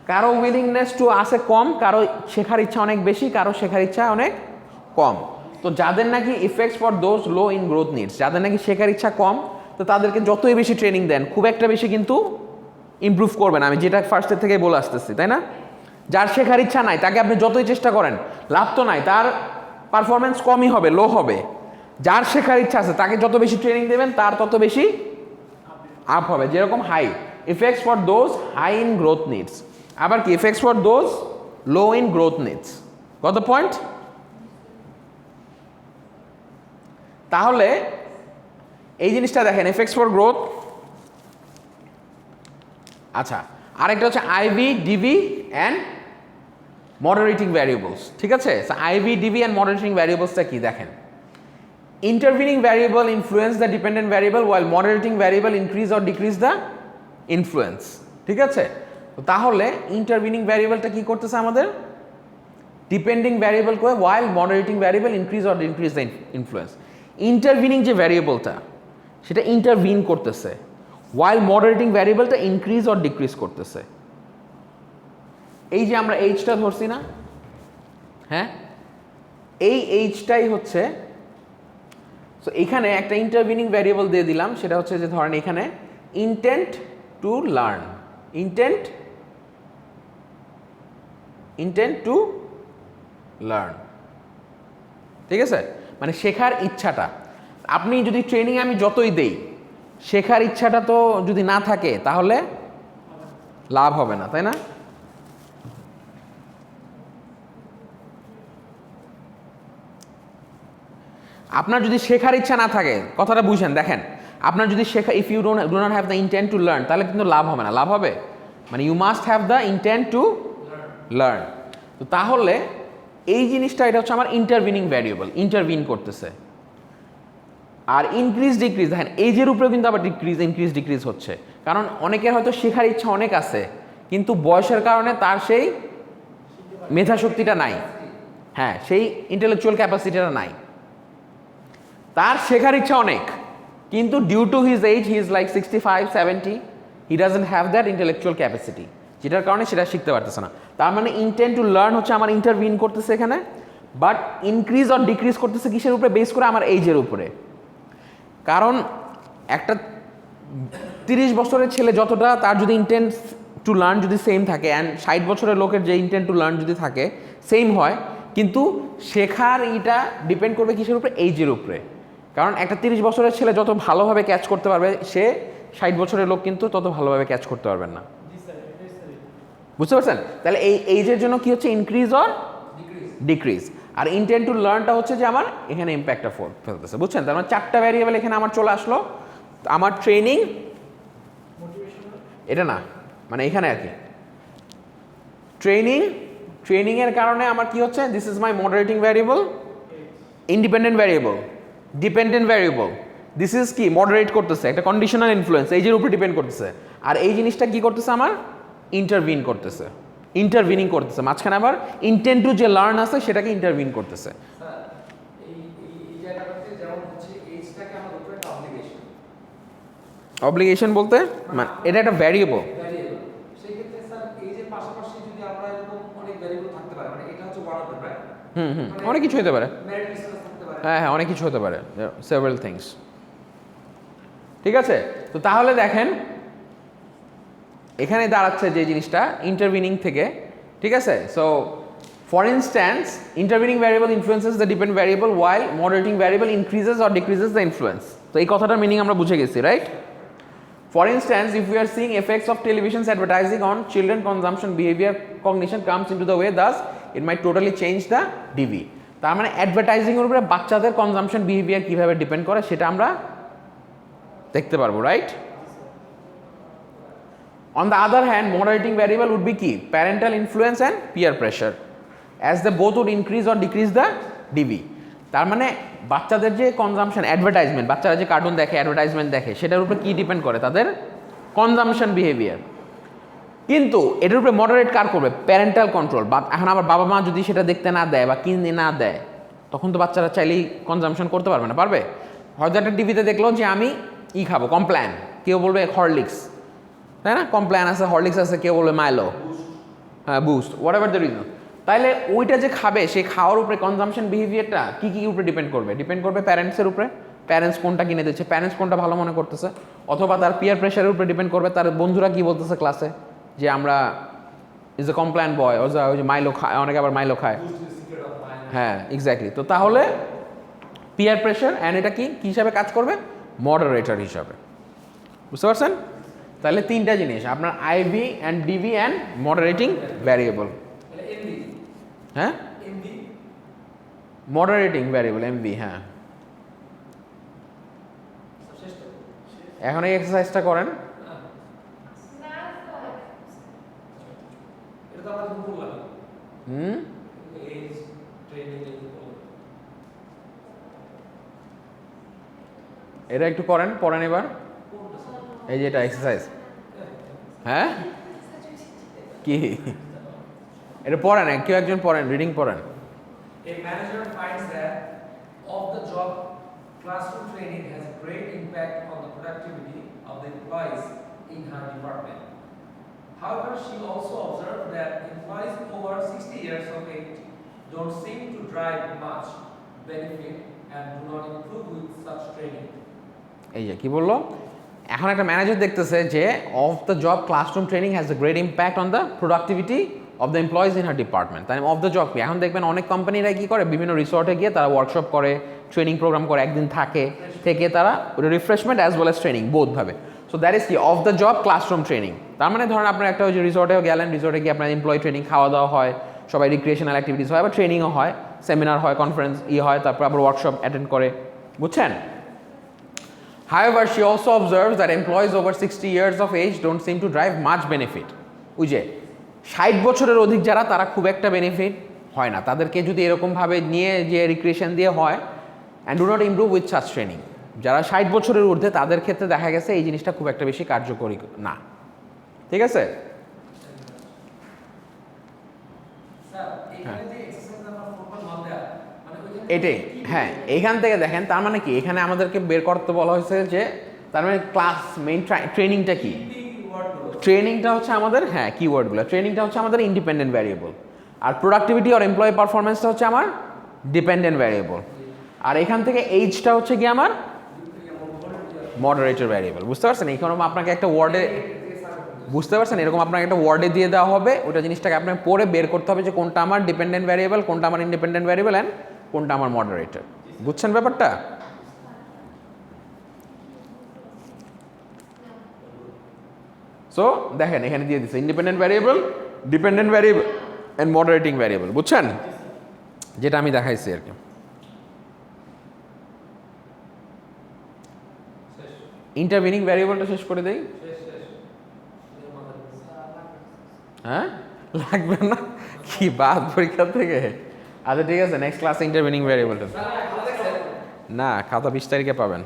কারো উইলিংনেস টু আসে কম, কারো শেখার ইচ্ছা অনেক বেশি, কারো শেখার ইচ্ছা অনেক কম। তো যাদের নাকি effects for those low in growth needs, যাদের নাকি শেখার ইচ্ছা কম, তো তাদেরকে যতই বেশি ট্রেনিং দেন খুব একটা বেশি কিন্তু ইমপ্রুভ করবে না। আমি যেটা ফার্স্টের থেকে বলে আসতেছি, তাই না? যার শেখার ইচ্ছা নাই তাকে আপনি যতই চেষ্টা করেন লাভ তো নাই, তার পারফরমেন্স কমই হবে, লো হবে। যার শেখার ইচ্ছা আছে তাকে যত বেশি ট্রেনিং দেবেন তার তত বেশি আপ হবে। যেরকম high effects for those high in growth needs, আবার কি effects for those low in growth needs. কত পয়েন্ট? তাহলে এই জিনিসটা দেখেন এফেক্টস ফর গ্রোথ। আচ্ছা আরেকটা হচ্ছে IV, DV and moderating variables, ঠিক আছে? আইভি, ডিভি অ্যান্ড মডারেটিং ভ্যারিয়েবলসটা কি দেখেন, intervening variable influence the dependent variable while moderating variable increase or decrease the influence, ঠিক আছে? তাহলে ইন্টারভিনিং ভ্যারিয়েবলটা কি করতেছে আমাদের, ডিপেন্ডিং ভ্যারিয়েবল করে while moderating variable increase or decrease the influence. Intervening যে ভ্যারিয়েবলটা সেটা ইন্টারভিন করতেছে, ওয়াইল মডারেটিং ভ্যারিয়েবলটা ইনক্রিজ অর ডিক্রিজ করতেছে। এই যে আমরা এইচটা ধরছি না, হ্যাঁ, এই এইচটাই হচ্ছে, সো এখানে একটা ইন্টারভিনিং ভ্যারিয়েবল দিয়ে দিলাম, সেটা হচ্ছে যে ধরেন এখানে intent to learn, intent to learn, ঠিক আছে? মানে শেখার ইচ্ছাটা, আপনি যদি ট্রেনিং আমি যতই দেই শেখার ইচ্ছাটা তো যদি না থাকে তাহলে লাভ হবে না, তাই না? আপনার যদি শেখার ইচ্ছা না থাকে, কথাটা বুঝেন, দেখেন আপনার যদি শেখা, if you do not have the intent to learn, তাহলে কিন্তু লাভ হবে না। লাভ হবে? মানে you must have the intent to learn. তো তাহলে এই জিনিসটা এটা হচ্ছে আমার ইন্টারভিনিং ভ্যারিয়েবল, ইন্টারভিন করতেছে। আর ইনক্রিজ ডিক্রিজ দেখেন এজের উপরে কিন্তু আবার ইনক্রিজ ডিক্রিজ হচ্ছে, কারণ অনেকের হয়তো শেখার ইচ্ছা অনেক আছে কিন্তু বয়সের কারণে তার সেই মেধা শক্তিটা নাই, হ্যাঁ সেই ইন্টেলেকচুয়াল ক্যাপাসিটিটা নাই। তার শেখার ইচ্ছা অনেক কিন্তু due to his age he is like 65-70, he doesn't have that intellectual capacity, যেটার কারণে সেটা শিখতে পারতেছে না। তার মানে ইন্টেন্ট টু লার্ন হচ্ছে আমার ইন্টারভিন করতেছে এখানে, বাট ইনক্রিজ অর ডিক্রিজ করতেছে কিসের উপরে বেস করে? আমার এইজের উপরে। কারণ একটা 30 বছরের ছেলে যতটা তার যদি ইন্টেন্ট টু লার্ন যদি সেম থাকে অ্যান্ড 60 বছরের লোকের যে ইন্টেন্ট টু লার্ন যদি থাকে সেম হয়, কিন্তু শেখার এটা ডিপেন্ড করবে কিসের উপরে? এইজের উপরে। কারণ একটা 30 বছরের ছেলে যত ভালোভাবে ক্যাচ করতে পারবে সে 60 বছরের লোক কিন্তু তত ভালোভাবে ক্যাচ করতে পারবেন না। বুঝতে পারছেন? তাহলে এই এইজের জন্য কি হচ্ছে? Increase or decrease. আর ইন্টেন্ট টু লার্নটা হচ্ছে যে আমার এখানে ইম্প্যাক্টটা ফেলতেছে। বুঝছেন? তার মানে 4টা ভ্যারিয়েবল এখানে আমার চলে আসলো। আমার ট্রেনিং এটা না, মানে এখানে আর কি ট্রেনিংয়ের কারণে আমার কি হচ্ছে? This is my moderating variable, independent variable, dependent variable. This is কি? মডারেট করতেছে, একটা কন্ডিশনাল ইনফ্লুয়েন্স এইজের উপরে ডিপেন্ড করতেছে। আর এই জিনিসটা কি করতেছে? আমার ইন্টারভিন করতেছে, ইন্টারভিনিং করতেছে মাঝখানে। আবার ইন্টেন্ট টু যে লার্ন আছে সেটাকে ইন্টারভিন করতেছে। অব্লিগেশন বলতে মানে এটা একটা ভ্যারিয়েবল। অনেক কিছু হতে পারে। হ্যাঁ হ্যাঁ, অনেক কিছু হতে পারে, সেভারাল থিংস। ঠিক আছে, তো তাহলে দেখেন এখানে দাঁড়াচ্ছে যে জিনিসটা ইন্টারভিনিং থেকে। ঠিক আছে, so for instance intervening variable influences the dependent variable while moderating variable increases or decreases the influence. তো এই কথাটার মিনিং আমরা বুঝে গেছি, right? For instance, if we are seeing effects of television's advertising on children consumption behavior, cognition comes into the way, thus it might totally change the DV. তার মানে advertising এর উপরে বাচ্চাদের কনজাম্পশন বিহেভিয়ার কিভাবে depend করে সেটা আমরা দেখতে পারবো, right? On the other hand, moderating variable would be key parental influence and peer pressure, as they both would increase or decrease the DV. তার মানে বাচ্চাদের যে কনজাম্পশন অ্যাডভার্টাইজমেন্ট, বাচ্চারা যে কার্টুন দেখে, অ্যাডভার্টাইজমেন্ট দেখে, সেটার উপরে কি ডিপেন্ড করে? তাদের কনজাম্পশন বিহেভিয়ার। কিন্তু এটার উপরে মডারেট কার করবে? Parental control. এখন আবার বাবা মা যদি সেটা দেখতে না দেয় বা কিনে না দেয়, তখন তো বাচ্চারা চাইলেই কনজাম্পশন করতে পারবে না। পারবে? হয়তো একটা টিভিতে দেখলো যে আমি খাবো কমপ্ল্যান, কেউ বলবে হরলিক্স, তাই না? কমপ্ল্যান আছে, হরলিক্স আছে, কেউ বলবে মাইলো, হ্যাঁ boost, what ever the reason. তাইলে ওইটা যে খাবে সেই খাওয়ার উপরে কনজাম্পশন বিহেভিয়ারটা কী কী উপরে ডিপেন্ড করবে? ডিপেন্ড করবে প্যারেন্টসের উপরে, প্যারেন্টস কোনটা কিনে দিচ্ছে, প্যারেন্টস কোনটা ভালো মনে করতেছে, অথবা তার পিয়ার প্রেশারের উপরে ডিপেন্ড করবে, তার বন্ধুরা কি বলতেছে ক্লাসে যে আমরা ইজ এ কমপ্ল্যান বয়, ওই যে মাইলো খায়, অনেকে আবার মাইলো খায়, হ্যাঁ এক্স্যাক্টলি। তো তাহলে পিয়ার প্রেশার অ্যান্ড এটা কি হিসাবে কাজ করবে? মডারেটর হিসাবে। বুঝতে পারছেন? তাহলে 3টা জিনিস আপনার IV and DV and moderating variable. হ্যাঁ, মডারেটিং ভ্যারিয়েবল এমভি। হ্যাঁ, এখন এই এক্সারসাইজটা করেন। এটা একটু পড়েন এবার। এই যে এটা এক্সারসাইজ। হ্যাঁ কি এটা পড়েন, কেউ একজন পড়েন, রিডিং পড়েন। A manager finds that of the job, classroom training has a great impact on the productivity of the employees in her department. However, she also observed that employees over 60 years of age don't seem to drive much benefit and do not improve with such training. এই যে কি বললো, এখন একটা manager দেখতেছে যে of the job classroom training has a great impact on the productivity of the employees in her department. তাই of the job কি, এখন দেখবেন অনেক কোম্পানিরা কি করে, বিভিন্ন রিসর্টে গিয়ে তারা ওয়ার্কশপ করে, ট্রেনিং প্রোগ্রাম করে, একদিন থেকে তারা refreshment as well as training বোধভাবে। সো দ্যাট ইজ কি off the job classroom training. তার মানে ধরেন আপনার একটা ওই যে রিসর্টেও গেলেন, রিসর্টে গিয়ে আপনার এমপ্লয়ি ট্রেনিং, খাওয়া দাওয়া হয়, সবাই রিক্রিয়েশনাল অ্যাক্টিভিটিস হয়, আবার ট্রেনিংও হয়, সেমিনার হয়, কনফারেন্স হয়, তারপর আবার ওয়ার্কশপ অ্যাটেন্ড করে। বুঝছেন? However, she also observes that employees over 60 years of age don't seem to drive much benefit. ওই যে 60 বছরের অধিক যারা তারা খুব একটা বেনিফিট হয় না, তাদেরকে যদি এরকমভাবে নিয়ে যে রিক্রিয়েশন দিয়ে হয় and do not improve with such training. যারা 60 বছরের ঊর্ধ্বে তাদের ক্ষেত্রে দেখা গেছে এই জিনিসটা খুব একটা বেশি কার্যকরী না। ঠিক আছে? এটাই, হ্যাঁ এইখান থেকে দেখেন তার মানে কি এখানে আমাদেরকে বের করতে বলা হয়েছে যে তার মানে ক্লাস মেইন ট্রেনিংটা কি, ট্রেনিংটা হচ্ছে আমাদের, হ্যাঁ কিওয়ার্ডগুলো, ট্রেনিংটা হচ্ছে আমাদের ইন্ডিপেন্ডেন্ট ভ্যারিয়েবল আর প্রোডাক্টিভিটি আর এমপ্লয়ি পারফরমেন্সটা হচ্ছে আমার ডিপেন্ডেন্ট ভ্যারিয়েবল। আর এখান থেকে এইচটা হচ্ছে কি আমার মডারেটর ভ্যারিয়েবল। বুঝতে পারছেন? এইখানে আপনাকে একটা ওয়ার্ডে, বুঝতে পারছেন এরকম আপনাকে একটা ওয়ার্ডে দিয়ে দেওয়া হবে, ওটা জিনিসটাকে আপনাকে পড়ে বের করতে হবে যে কোনটা আমার ডিপেন্ডেন্ট ভ্যারিয়েবল, কোনটা আমার ইন্ডিপেন্ডেন্ট ভ্যারিয়েবল অ্যান্ড কোনটা আমার মডারেটর। বুঝছেন ব্যাপারটা? সো দেখেন এখানে দিয়ে দিচ্ছে independent variable, dependent variable and moderating variable. বুঝছেন? যেটা আমি দেখাইছি আর কি। ইন্টারভিনিং ভ্যারিয়েবলটা শেষ করে দেই। হ্যাঁ লাগবে না কি বাদ পরীক্ষা থেকে? আচ্ছা ঠিক আছে, নেক্সট ক্লাসে ইন্টারভিনিং ভ্যারিয়েবলটা না, খাতা 20 তারিখে পাবেন।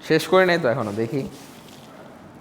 শেষ করে নেই তো এখনো, দেখি